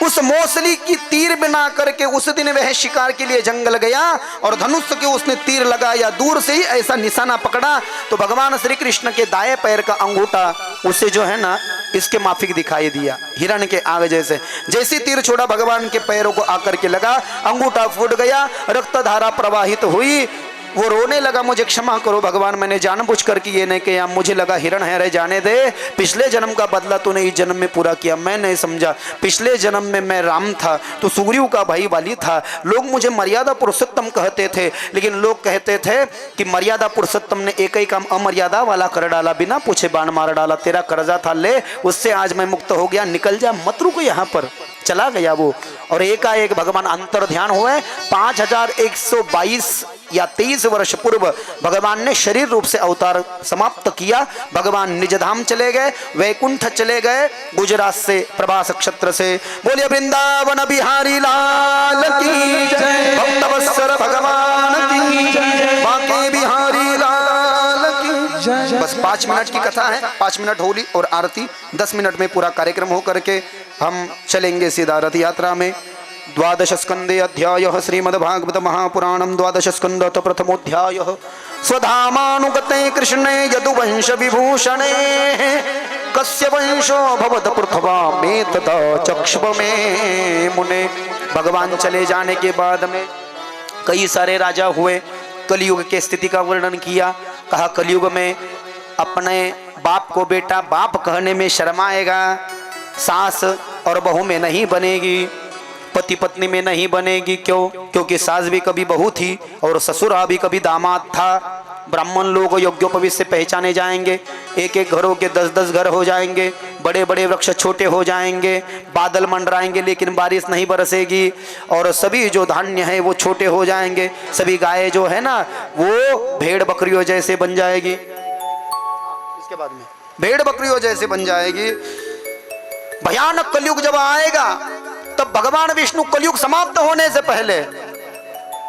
उस मौसली की तीर बना करके उस दिन वह शिकार के लिए जंगल गया और धनुष के उसने तीर लगाया। दूर से ही ऐसा निशाना पकड़ा तो भगवान श्री कृष्ण के दाएं पैर का अंगूठा उसे जो है ना इसके माफिक दिखाई दिया, हिरण के आग जैसे। जैसी तीर छोड़ा भगवान के पैरों को आकर के लगा, अंगूठा फूट गया, रक्त धारा प्रवाहित हुई। वो रोने लगा, मुझे क्षमा करो भगवान, मैंने जानबूझ करके ये नहीं किया, मुझे लगा हिरण है, रह जाने दे। पिछले जन्म का बदला तूने इस जन्म में पूरा किया। मैं नहीं समझा, पिछले जन्म में मैं राम था तो सुग्रीव का भाई वाली था। लोग मुझे मर्यादा पुरुषोत्तम कहते थे, लेकिन लोग कहते थे कि मर्यादा पुरुषोत्तम ने एक ही काम अमर्यादा वाला कर डाला, बिना पूछे बाण मार डाला। तेरा कर्जा था, ले, उससे आज मैं मुक्त हो गया, निकल जा, मत रुको यहाँ पर। चला गया वो। और एकाएक भगवान अंतर ध्यान हुए। 5122 या 23 वर्ष पूर्व भगवान ने शरीर रूप से अवतार समाप्त किया। भगवान निज धाम चले गए, वैकुंठ चले गए, गुजरात से, प्रभास क्षेत्र से। बोलिए वृंदावन बिहारी लाल की जय, भक्तवत्सल भगवान की जय, बांके बिहारी लाल की जय। बस 5 मिनट की कथा है, 5 मिनट होली और आरती, 10 मिनट में पूरा कार्यक्रम हो करके हम चलेंगे सीधा रथ यात्रा में। 12 स्कंदे अध्याय श्रीमद्भागवत महापुराणम 12 स्कंद प्रथमोध्याय। स्वधामानुगते कृष्णे यदुवंश विभूषणे कस्य वंशो भवत पृथ्वा में तथा चक्षुष में मुने। भगवान चले जाने के बाद में कई सारे राजा हुए। कलयुग के स्थिति का वर्णन किया। कहा कलयुग में अपने बाप को बेटा बाप कहने में शर्माएगा, सास और बहू में नहीं बनेगी, पति पत्नी में नहीं बनेगी। क्यों? क्योंकि सास भी कभी बहू थी और ससुरा भी कभी दामाद था। ब्राह्मण लोग योग्योपवीत से पहचाने जाएंगे। एक एक घरों के 10-10 घर हो जाएंगे। बड़े बड़े वृक्ष छोटे हो जाएंगे। बादल मंडराएंगे लेकिन बारिश नहीं बरसेगी। और सभी जो धान्य है वो छोटे हो जाएंगे। सभी गायें जो है ना वो भेड़ बकरियों जैसे बन जाएगी। इसके बाद में भेड़ बकरियों जैसे बन जाएगी। भयानक कलयुग जब आएगा तब भगवान विष्णु कलयुग समाप्त होने से पहले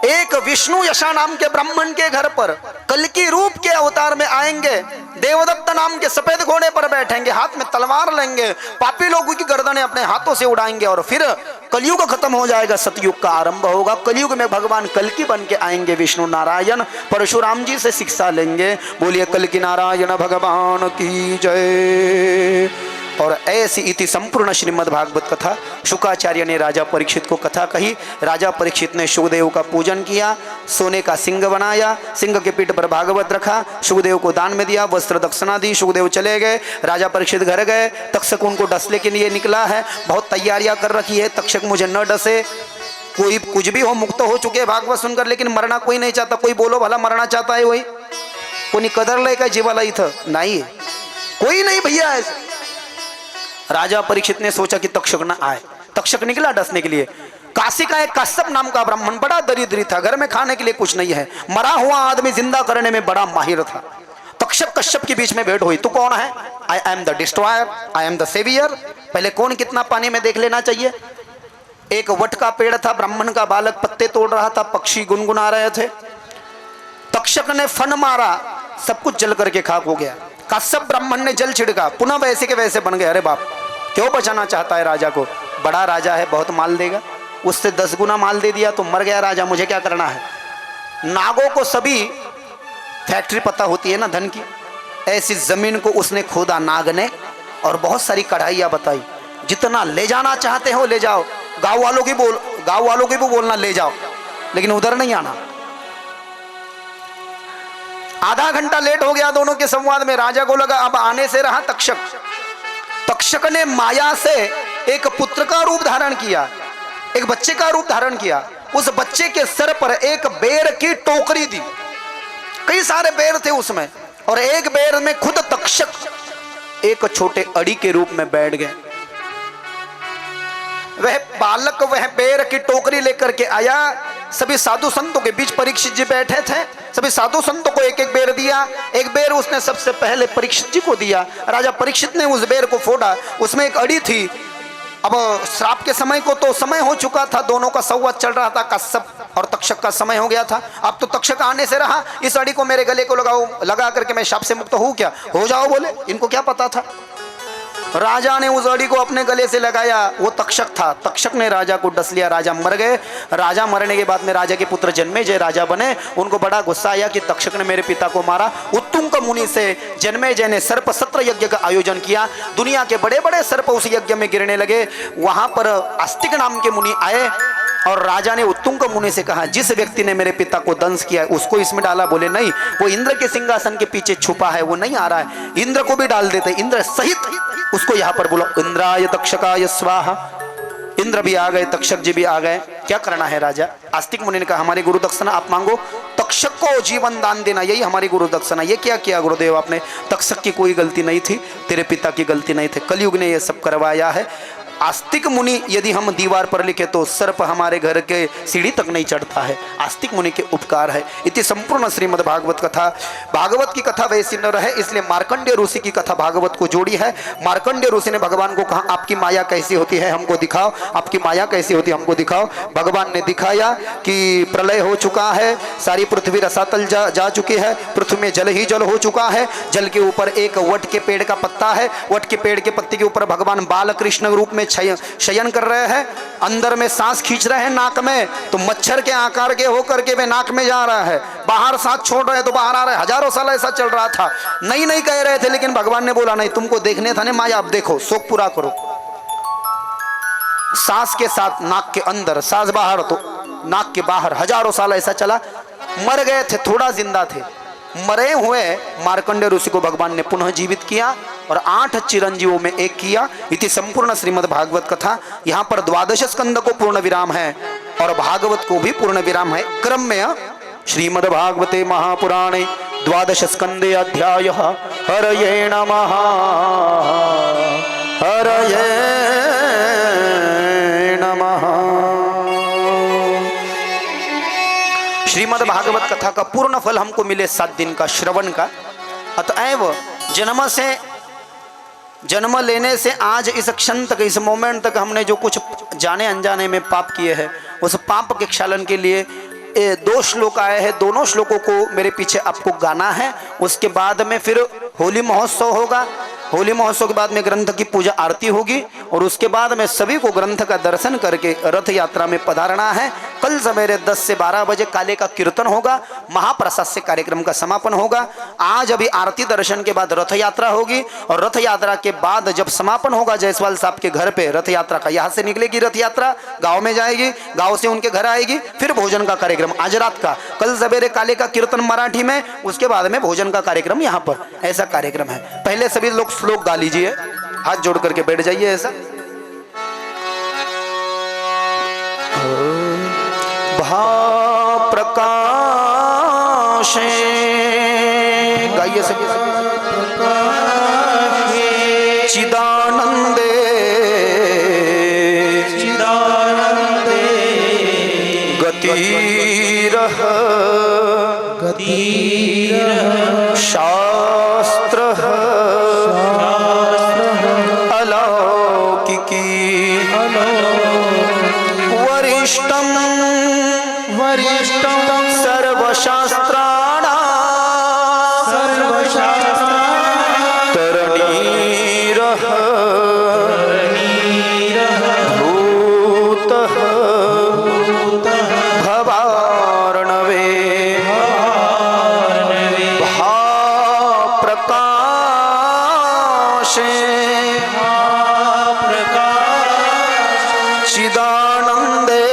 एक विष्णु यशा नाम के ब्राह्मण के घर पर कल्कि रूप के अवतार में आएंगे। देवदत्त नाम के सफेद घोड़े पर बैठेंगे, हाथ में तलवार लेंगे, पापी लोगों की गर्दनें अपने हाथों से उड़ाएंगे और फिर कलयुग खत्म हो जाएगा, सतयुग का आरंभ होगा। कलयुग में भगवान कल्कि बन के आएंगे। विष्णु नारायण परशुराम जी से शिक्षा लेंगे। बोलिए कल्कि नारायण भगवान की जय। और ऐसी इति संपूर्ण श्रीमद् भागवत कथा। शुकाचार्य ने राजा परीक्षित को कथा कही। राजा परीक्षित ने शुकदेव का पूजन किया, सोने का सिंह बनाया, सिंह के पीठ पर भागवत रखा, शुकदेव को दान में दिया, वस्त्र दक्षिणा दी। शुकदेव चले गए, राजा परीक्षित घर गए। तक्षक उनको डसने के लिए निकला है, बहुत तैयारियां कर रखी है, तक्षक मुझे न डसे। कोई कुछ भी हो, मुक्त हो चुके भागवत सुनकर, लेकिन मरना कोई नहीं चाहता। कोई बोलो भला मरना चाहता है वही? कोई कदर ले का जीवाला इथं नहीं, कोई नहीं भैया ऐसे। राजा परीक्षित ने सोचा कि तक्षक न आए। तक्षक निकला डसने के लिए। काशी का एक कश्यप नाम का ब्राह्मण बड़ा दरिद्री था, घर में खाने के लिए कुछ नहीं है, मरा हुआ आदमी जिंदा करने में बड़ा माहिर था। तक्षक कश्यप के बीच में भेंट हुई। तू कौन है? I am the destroyer, I am the saviour. पहले कौन कितना पानी में देख लेना चाहिए। एक वट का पेड़ था, ब्राह्मण का बालक पत्ते तोड़ रहा था, पक्षी गुनगुना रहे थे। तक्षक ने फन मारा, सब कुछ जल करके खाक हो गया। कश्यप ब्राह्मण ने जल छिड़का, पुनः वैसे के वैसे बन गए। अरे बाप, क्यों बचाना चाहता है राजा को? बड़ा राजा है, बहुत माल देगा। उससे 10 गुना माल दे दिया तो मर गया राजा, मुझे क्या करना है। नागों को सभी फैक्ट्री पता होती है ना धन की। ऐसी जमीन को उसने खोदा नाग ने और बहुत सारी कढ़ाइयाँ बताई, जितना ले जाना चाहते हो ले जाओ। गाँव वालों की भी बोलना ले जाओ, लेकिन उधर नहीं आना। आधा घंटा लेट हो गया दोनों के संवाद में। राजा को लगा अब आने से रहा तक्षक। तक्षक ने माया से एक पुत्र का रूप धारण किया, एक बच्चे का रूप धारण किया। उस बच्चे के सर पर एक बेर की टोकरी दी। कई सारे बेर थे उसमें, और एक बेर में खुद तक्षक एक छोटे अड़ी के रूप में बैठ गए। वह बालक वह बेर की टोकरी लेकर के आया। सभी साधु संतों के बीच परीक्षित जी बैठे थे। सभी साधु संतों को एक एक बेर दिया। एक बेर उसने सबसे पहले परीक्षित जी को दिया। राजा परीक्षित ने उस बेर को फोड़ा, उसमें एक अड़ी थी। अब श्राप के समय को तो समय हो चुका था, दोनों का संवाद चल रहा था, कश्यप और तक्षक का समय हो गया था। अब तो तक्षक आने से रहा, इस अड़ी को मेरे गले को लगाओ, लगा करके मैं शाप से मुक्त हूं क्या? हो जाओ बोले। इनको क्या पता था? राजा ने उस अड़ी को अपने गले से लगाया। वो तक्षक था, तक्षक ने राजा को डस लिया। राजा मर गए। राजा मरने के बाद में राजा के पुत्र जन्मेजय राजा बने। उनको बड़ा गुस्सा आया कि तक्षक ने मेरे पिता को मारा। उत्तुंग मुनि से जन्मेजय ने सर्प सत्र यज्ञ का आयोजन किया। दुनिया के बड़े बड़े सर्प उस यज्ञ में गिरने लगे। वहां पर आस्तिक नाम के मुनि आए और राजा ने उत्तुंग मुनि से कहा, जिस व्यक्ति ने मेरे पिता को दंश किया है उसको इसमें डाला। बोले नहीं, वो इंद्र के सिंहासन के पीछे छुपा है, वो नहीं आ रहा है। इंद्र को भी डाल देते, इंद्र सहित उसको यहाँ पर बोलो, इंद्राय तक्षकाय स्वाहा। इंद्र भी आ गए, तक्षक जी भी आ गए। क्या करना है राजा? आस्तिक मुनि ने कहा, हमारी गुरु दक्षिणा आप मांगो, तक्षक को जीवन दान देना, यही हमारी गुरु दक्षिणा। ये क्या किया गुरुदेव आपने? तक्षक की कोई गलती नहीं थी, तेरे पिता की गलती नहीं थी, कलयुग ने ये सब करवाया है। आस्तिक मुनि यदि हम दीवार पर लिखे तो सर्प हमारे घर के सीढ़ी तक नहीं चढ़ता है। आस्तिक मुनि के उपकार है। इति संपूर्ण श्रीमद् भागवत कथा। भागवत की कथा वैसी न रहे, इसलिए मार्कंडेय ऋषि की कथा भागवत को जोड़ी है। मार्कंडेय ऋषि ने भगवान को कहा, आपकी माया कैसी होती है हमको दिखाओ, आपकी माया कैसी होती है हमको दिखाओ। भगवान ने दिखाया कि प्रलय हो चुका है, सारी पृथ्वी रसातल जा चुकी है, पृथ्वी में जल ही जल हो चुका है। जल के ऊपर एक वट के पेड़ का पत्ता है, वट के पेड़ के पत्ते के ऊपर भगवान बालकृष्ण रूप में शयन कर रहे हैं। अंदर में सांस खींच रहे हैं नाक में, तो मच्छर के आकार के होकर के वे नाक में जा रहा है। बाहर सांस छोड़ रहे तो बाहर आ रहे। हजारों साल ऐसा चल रहा था, नहीं कह रहे थे, लेकिन भगवान ने बोला नहीं, तुमको देखने था ना माया, अब देखो, शौक पूरा करो। सांस के साथ नाक के अंदर, सांस बाहर तो नाक के बाहर। हजारों साल ऐसा चला। मर गए थे, थोड़ा जिंदा थे। मरे हुए मार्कंडेय ऋषि को भगवान ने पुनः जीवित किया और 8 चिरंजीवों में एक किया। इति संपूर्ण श्रीमद् भागवत कथा। यहाँ पर 12 स्कंद को पूर्ण विराम है और भागवत को भी पूर्ण विराम है। क्रम में श्रीमद् भागवते महापुराणे 12 स्कंदे अध्याय हरये नमः, हरये नमः। श्रीमद् भागवत कथा का पूर्ण फल हमको मिले 7 दिन का श्रवण का। अतएव जन्म लेने से आज इस क्षण तक, इस मोमेंट तक हमने जो कुछ जाने अनजाने में पाप किए हैं, उस पाप के क्षालन के लिए 2 श्लोक आए हैं। दोनों श्लोकों को मेरे पीछे आपको गाना है। उसके बाद में फिर होली महोत्सव होगा। होली महोत्सव के बाद में ग्रंथ की पूजा आरती होगी और उसके बाद में सभी को ग्रंथ का दर्शन करके रथ यात्रा में पधारना है। कल सवेरे 10 से 12 बजे काले का कीर्तन होगा। महाप्रसाद से कार्यक्रम का समापन होगा। आज अभी आरती दर्शन के बाद रथ यात्रा होगी और रथ यात्रा के बाद जब समापन होगा जायसवाल साहब के घर पे, रथ यात्रा का यहाँ से निकलेगी रथ यात्रा, गाँव में जाएगी, गाँव से उनके घर आएगी, फिर भोजन का कार्यक्रम आज रात का। कल सवेरे काले का कीर्तन मराठी में, उसके बाद में भोजन का कार्यक्रम यहाँ पर। ऐसा कार्यक्रम है। पहले सभी लोग श्लोक गा लीजिए, हाथ जोड़ करके बैठ जाइए। ऐसा भाव प्रकाशे गाइए सभी। चिदानंदे चिदानंदे गतिरह गतिरह शास्त्रः अलौकिकी वरिष्ठं वरिष्ठं सर्वशास्त्राणां तरणीरः भूतः भवार्णवे भाप्रकाशे चिदानंदे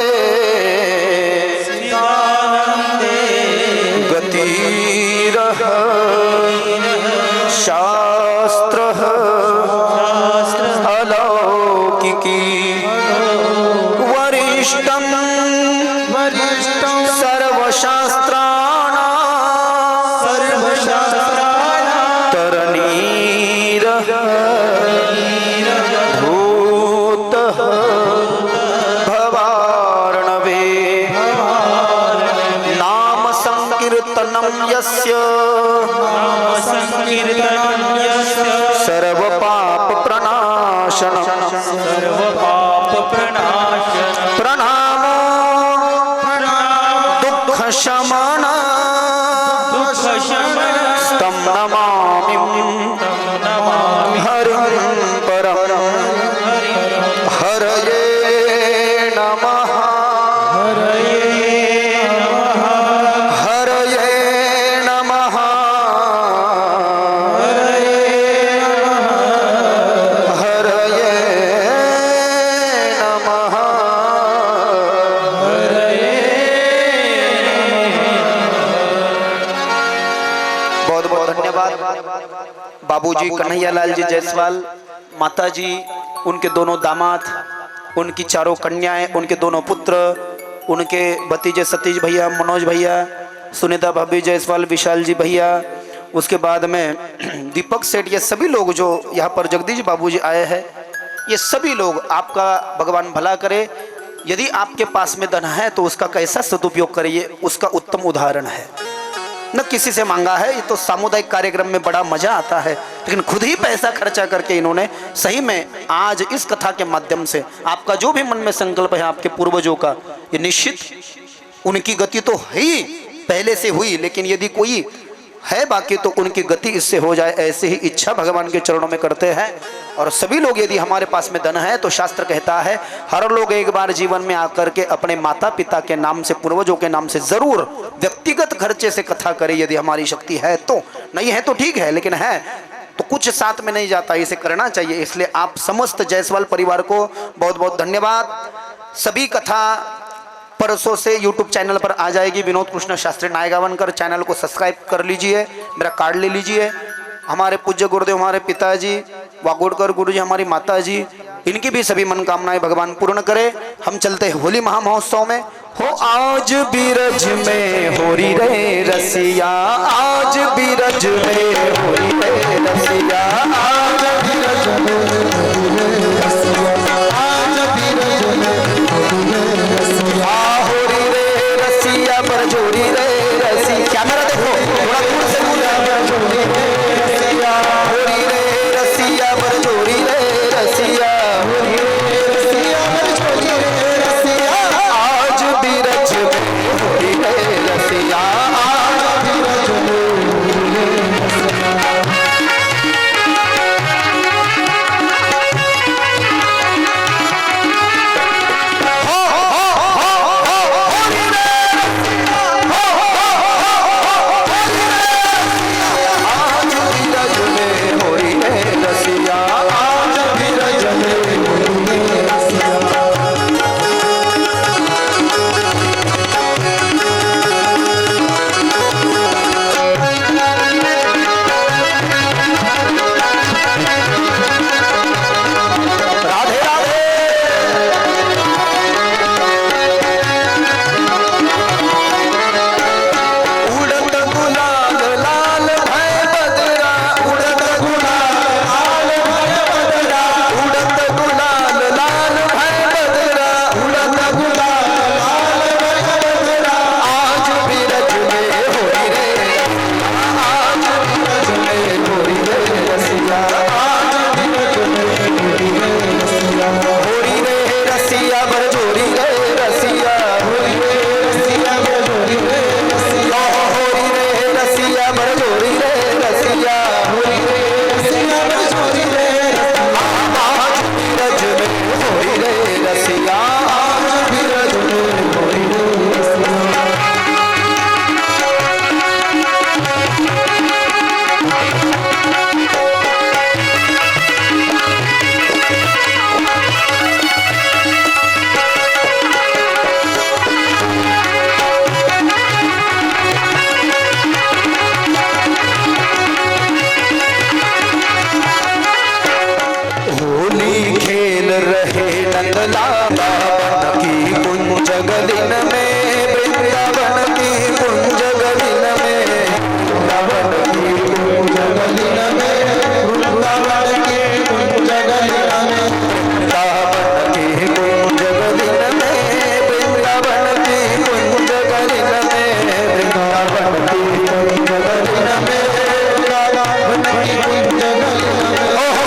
गतिरह शास्त्रः अलौकिकी वरिष्ठं सर्वशास्त्राणां तरणीरः बाबूजी कन्हैयालाल जी जायसवाल, माता जी, उनके दोनों दामाद, उनकी चारों कन्याएं, उनके दोनों पुत्र, उनके भतीजे सतीश भैया, मनोज भैया, सुनीता भाभी जायसवाल, विशाल जी भैया, उसके बाद में दीपक सेठ, ये सभी लोग जो यहाँ पर जगदीश बाबूजी आए हैं, ये सभी लोग आपका भगवान भला करे। यदि आपके पास में धन है तो उसका कैसा सदुपयोग करिए, उसका उत्तम उदाहरण है। न किसी से मांगा है, ये तो सामुदायिक कार्यक्रम में बड़ा मजा आता है, लेकिन खुद ही पैसा खर्चा करके इन्होंने सही में आज इस कथा के माध्यम से आपका जो भी मन में संकल्प है आपके पूर्वजों का, ये निश्चित उनकी गति तो ही पहले से हुई, लेकिन यदि कोई है बाकी तो उनकी गति इससे हो जाए, ऐसे ही इच्छा भगवान के चरणों में करते हैं। और सभी लोग, यदि हमारे पास में धन है तो शास्त्र कहता है हर लोग एक बार जीवन में आकर के अपने माता पिता के नाम से, पूर्वजों के नाम से जरूर व्यक्तिगत खर्चे से कथा करे, यदि हमारी शक्ति है तो। नहीं है तो ठीक है, लेकिन है तो कुछ साथ में नहीं जाता, इसे करना चाहिए। इसलिए आप समस्त जायसवाल परिवार को बहुत बहुत धन्यवाद। सभी कथा परसों से YouTube चैनल पर आ जाएगी, विनोद कृष्ण शास्त्री नायगावनकर, चैनल को सब्सक्राइब कर लीजिए, मेरा कार्ड ले लीजिए। हमारे पूज्य गुरुदेव, हमारे पिताजी वागोड़कर गुरुजी, हमारी माता जी, इनकी भी सभी मनोकामनाएं भगवान पूर्ण करे। हम चलते हैं होली महामहोत्सव में। हो आज बीरज में होरी रे रसिया, आज बीरज में होरी रे रसिया, आज बीरज में होरी रे रसिया, आज बीरज में होरी रे रसिया, बरजोरी रे रसी। कैमरा देखो, थोड़ा दूर से बरजोरी रे रसिया, होरी रे रसिया, बरजोरी रे रसिया, होरी रे रसिया, बरजोरी रे रसिया, आज बीरज में होरी रे रसिया, आज बीरज में होरी रे रसिया।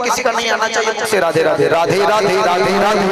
किसी का नहीं आना चाहिए मुझसे राधे राधे राधे राधे राधे राधे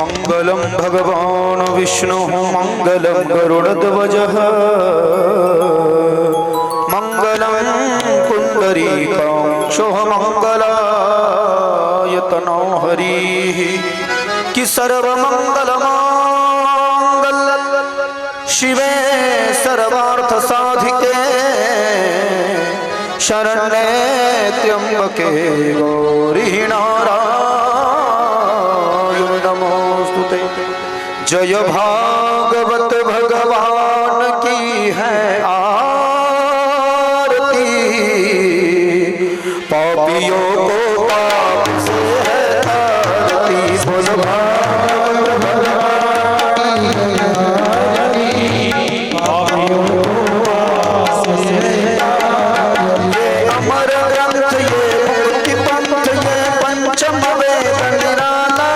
मंगलम भगवान विष्णु मंगलम गरुड़ध्वज मंगलम पुंडरीकाक्षो मंगलायतनो हरि कि सर्वमंगल मांगल शिवे सर्वार्थ साधिके शरण्ये त्र्यंबके गौरी नारायण नमोस्तुते। जय भागवत भगवान की है आरती पापियों को पाप से है आरती बोल भागवत भगवान पापियों को पाप से है आरती। अमर ग्रंथ ये मुक्ति पंथ ये पंचम वेद निराला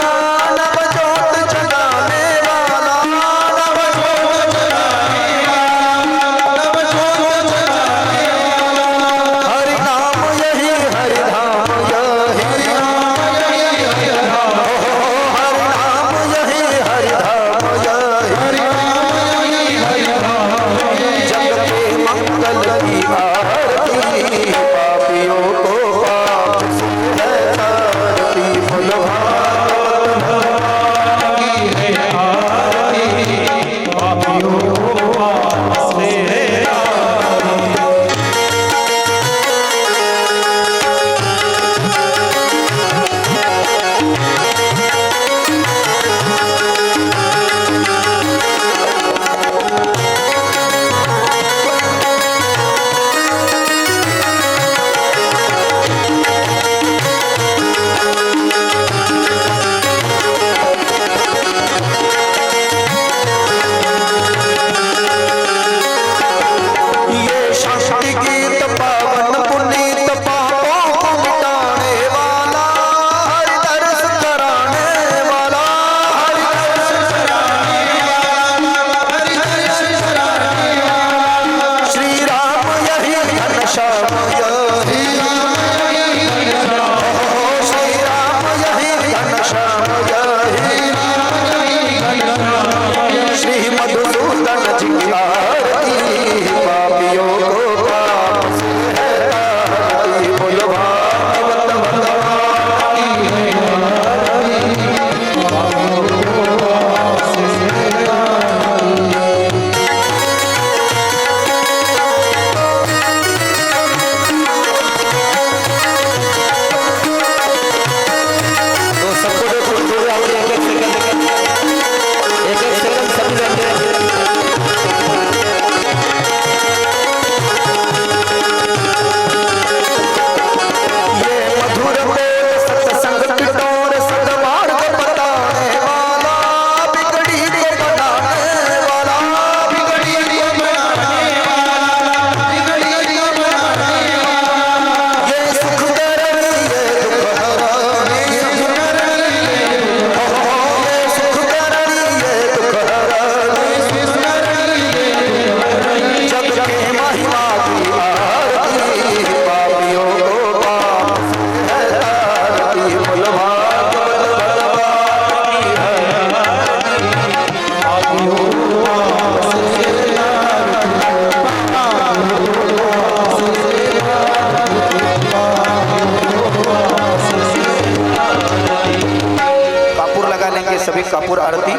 कापूर आरती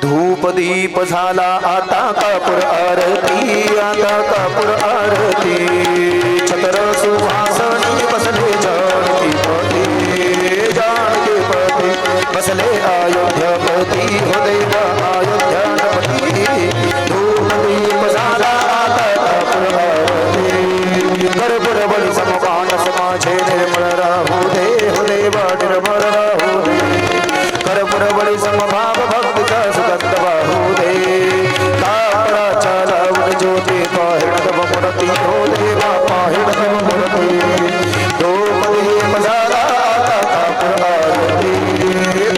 धूप दीप झाला आता कापूर आरती आता कापूर आरती छत्र चले अयोध्यापति हो देवा अयोध्यापति धूप दीप सारा कर्पूर बलि सममानस माझे निर्मल राहु दे हो देवा निर्मल राहु दे कर्पूर बलि समभाव भक्त का सुगंध बाहु दे कापरा चला उन ज्योति पाहिण तव मूर्ति हो देवा पाहिण तव मूर्ति धूप दीप सारा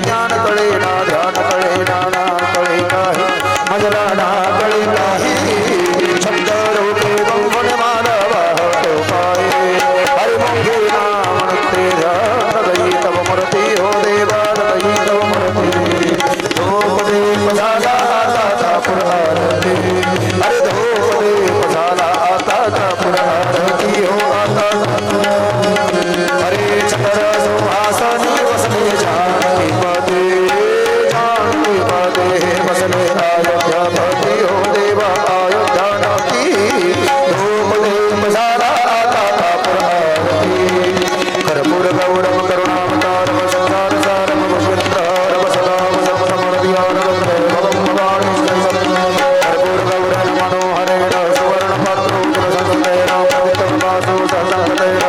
ज्ञान कळे ना ध्यान कळे ना नाम कळे नाही मजला ना कळे नाही शब्द रूपे गंगन मानव तो पाए हरि मुखे नाम ते ध्यान दई तव मूर्ति हो देवा दई तव मूर्ति धूप दीप साला आता पुरहारती हरि धूप दीप साला आता पुरहारती हो आता हरे चक्र सुहासनी वसने जानकी पदे वसने अयोध्यापति हो देवा अयोध्यापति धूप दीप सारा आता पुरहारती कर्पूर गौरव करुणावतारम संसार सारम भगवंतरम सदा समर्पयामि कर्पूर गौरव मनोहरेण सुवर्ण पात्रो संस्कृतेन पवित्रं वासु सहस्रतेन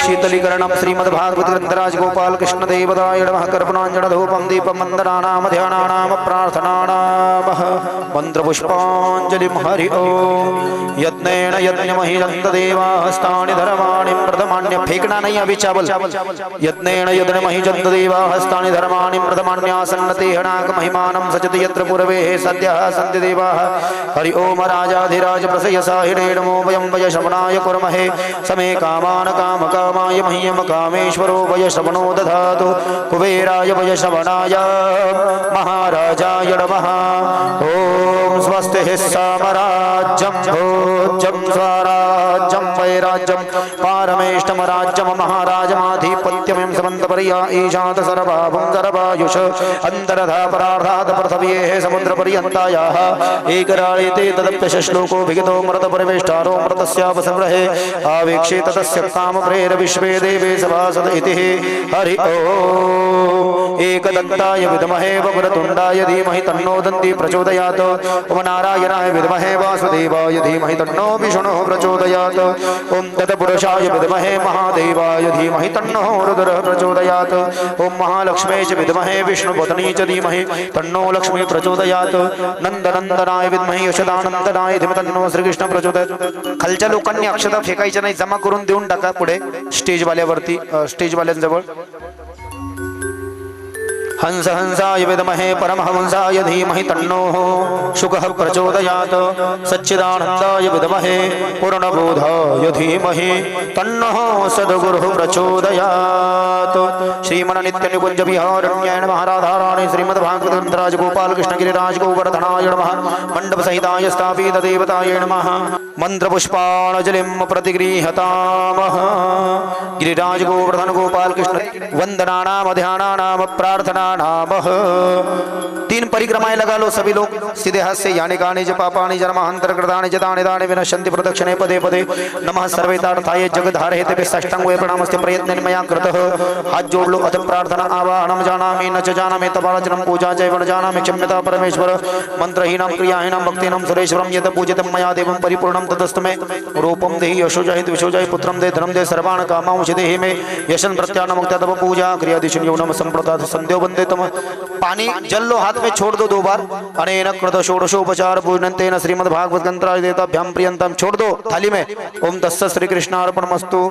शीतलीकरणं श्रीमद्भागवत ग्रंथराज गोपाल कृष्ण देवदाय नमः कर्पणांजन धूपं दीपं वंदनानां ध्यानानां प्रार्थनानां मंत्रपुष्पांजलिं हरि ओम यज्ञेन यज्ञमहि जन्तदेवास्तानि धर्माणि प्रथमान्य फेंकना नहीं अभी चावल यज्ञेन यज्ञमहि जन्तदेवास्तानि धर्माणि प्रथमान्यासन्नते हनाक महिमानं सचति यत्र पूर्वे सद्यः सन्ति देवाः हरि ओम राजाधिराज प्रसयसाहिने नमो वयं वय श्रवणाय कुर्महे समे कामान काम कामाय मह्यम कामेश्वरो वय श्रवणो दधातु कुबेराय वय श्रवणाय महाराजाय नमः ओम स्वस्ति साम्राज्यं भोज्यं स्वराज्यं वैराज्यं पारमेष्टमराज्यं महाराजमाधिपत्यं समन्तपर्या ईशात सर्वाभं सर्वायुष अन्तरधा परार्धात् पृथिव्येः समुद्रपर्यन्तायाः एकराळिते तदप्यश श्लोको विहितो मृतपरिवेष्टारो मृतस्यापसंग्रहे आवीक्षे ततस्य कामप्रेर विश्वे देवे सभासद इति हरि ओम एकदन्ताय विद्महे वक्रतुण्डाय धीमहि तन्नो दन्ती प्रचोदयात् ओम नारायणाय विद्महे वासुदेवाय धीमहि तन्नो विष्णुः प्रचोदयात् ओम तत्पुरुषाय विद्महे महादेवाय धीमहि तन्नो रुद्रः प्रचोदयात् ओम महालक्ष्मी च विद्महे विष्णुपत्नी च धीमहि तन्नो लक्ष्मी प्रचोदयात् नंदनंदनाय विद्महे यशोदानंदनाय धीमहि तन्नो श्रीकृष्ण प्रचोदयात् खालच्या लोकांनी अक्षता फेकायच्या नाही जमा करून देऊन टाका पुढे स्टेज वाल्यावरती स्टेज वाल्यांजवळ हंस हंसाय विद्महे परमहंसाय धीमहि तन्नो शुकः प्रचोदयात् सच्चिदानन्दाय विद्महे पूर्णबोधाय धीमहि तन्नो सद्गुरुः प्रचोदयात् श्रीमन्नित्यनिकुञ्ज विहारण्याय नमः राधाराणी श्रीमद्भागवत ग्रंथराज गोपाल कृष्ण गिरिराज गोवर्धनाय नमः मंडप सहिताय स्थापित देवताय नमः मंत्रपुष्पाणजलिं प्रतिगृह्यतामः गिरिराज गोवर्धन गोपाल कृष्ण वंदनानाम ध्यानानाम प्रार्थना नाम। तीन परिक्रमाएं लगा लो सभी लोग सीधे हाथ से। यानी गाने ज पापानि जन्मांतर कृतानि च दाने दाने विनश्यन्ति प्रदक्षिणे पदे पदे नमः सर्वेतार्थाय जगद्धारे ते साष्टांग वे प्रणामस्ते प्रयत्न मया कृतः। हाथ जोड़ लो अथ प्रार्थना आवाहनम जानामि न च जानामि तपार्चनम पूजा चैव न जानामि क्षम्यता परमेश्वर मंत्रहीनां क्रियाहीनां भक्तीनां सुरेश्वरं यत् पूजितं मया देवं परिपूर्णं तदस्तु मे रूपं देहि यशो जाहि द्विषो जाहि पुत्रं दे धनं दे सर्वान् कामांश देहि मे यशन प्रत्यान मुक्त्या तव पूजा क्रियादिशु यौनम संप्रदात संध्यो वंदे तम। पानी जल लो, हाथ में छोड़ दो 2 बार। अनेन कृत षोडशोपचार पूजनतेन श्रीमद् भागवत ग्रंथराज देवताभ्याम प्रियंतम छोड़ दो थाली में। ओम तस्य श्री कृष्णार्पणमस्तु।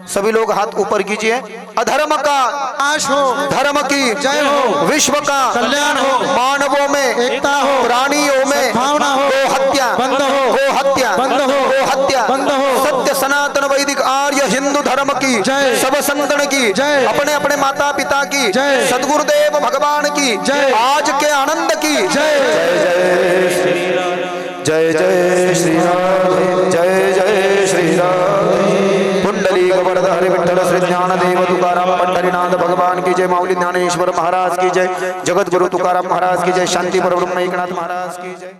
सभी लोग हाथ ऊपर कीजिए। अधर्म का नाश हो, धर्म की जय हो, विश्व का कल्याण हो, मानवों में एकता हो, प्राणियों में भावना हो, गो हत्या बंद हो, गो हत्या बंद हो, गो हत्या बंद हो, सत्य सनातन वैदिक आर्य हिंदू धर्म की जय, सब संतन की जय, अपने अपने माता पिता की जय, सदगुरुदेव भगवान की जय, आज के आनंद की जय। जय जय श्री राम, जय जय श्री राम। पुंडलीक वरद हरि विठ्ठल श्री ज्ञानदेव तुकाराम पंढरीनाथ भगवान की जय। माऊली ज्ञानेश्वर महाराज की जय। जगत गुरु तुकाराम महाराज की जय। शांति परब्रह्म एकनाथ महाराज की जय।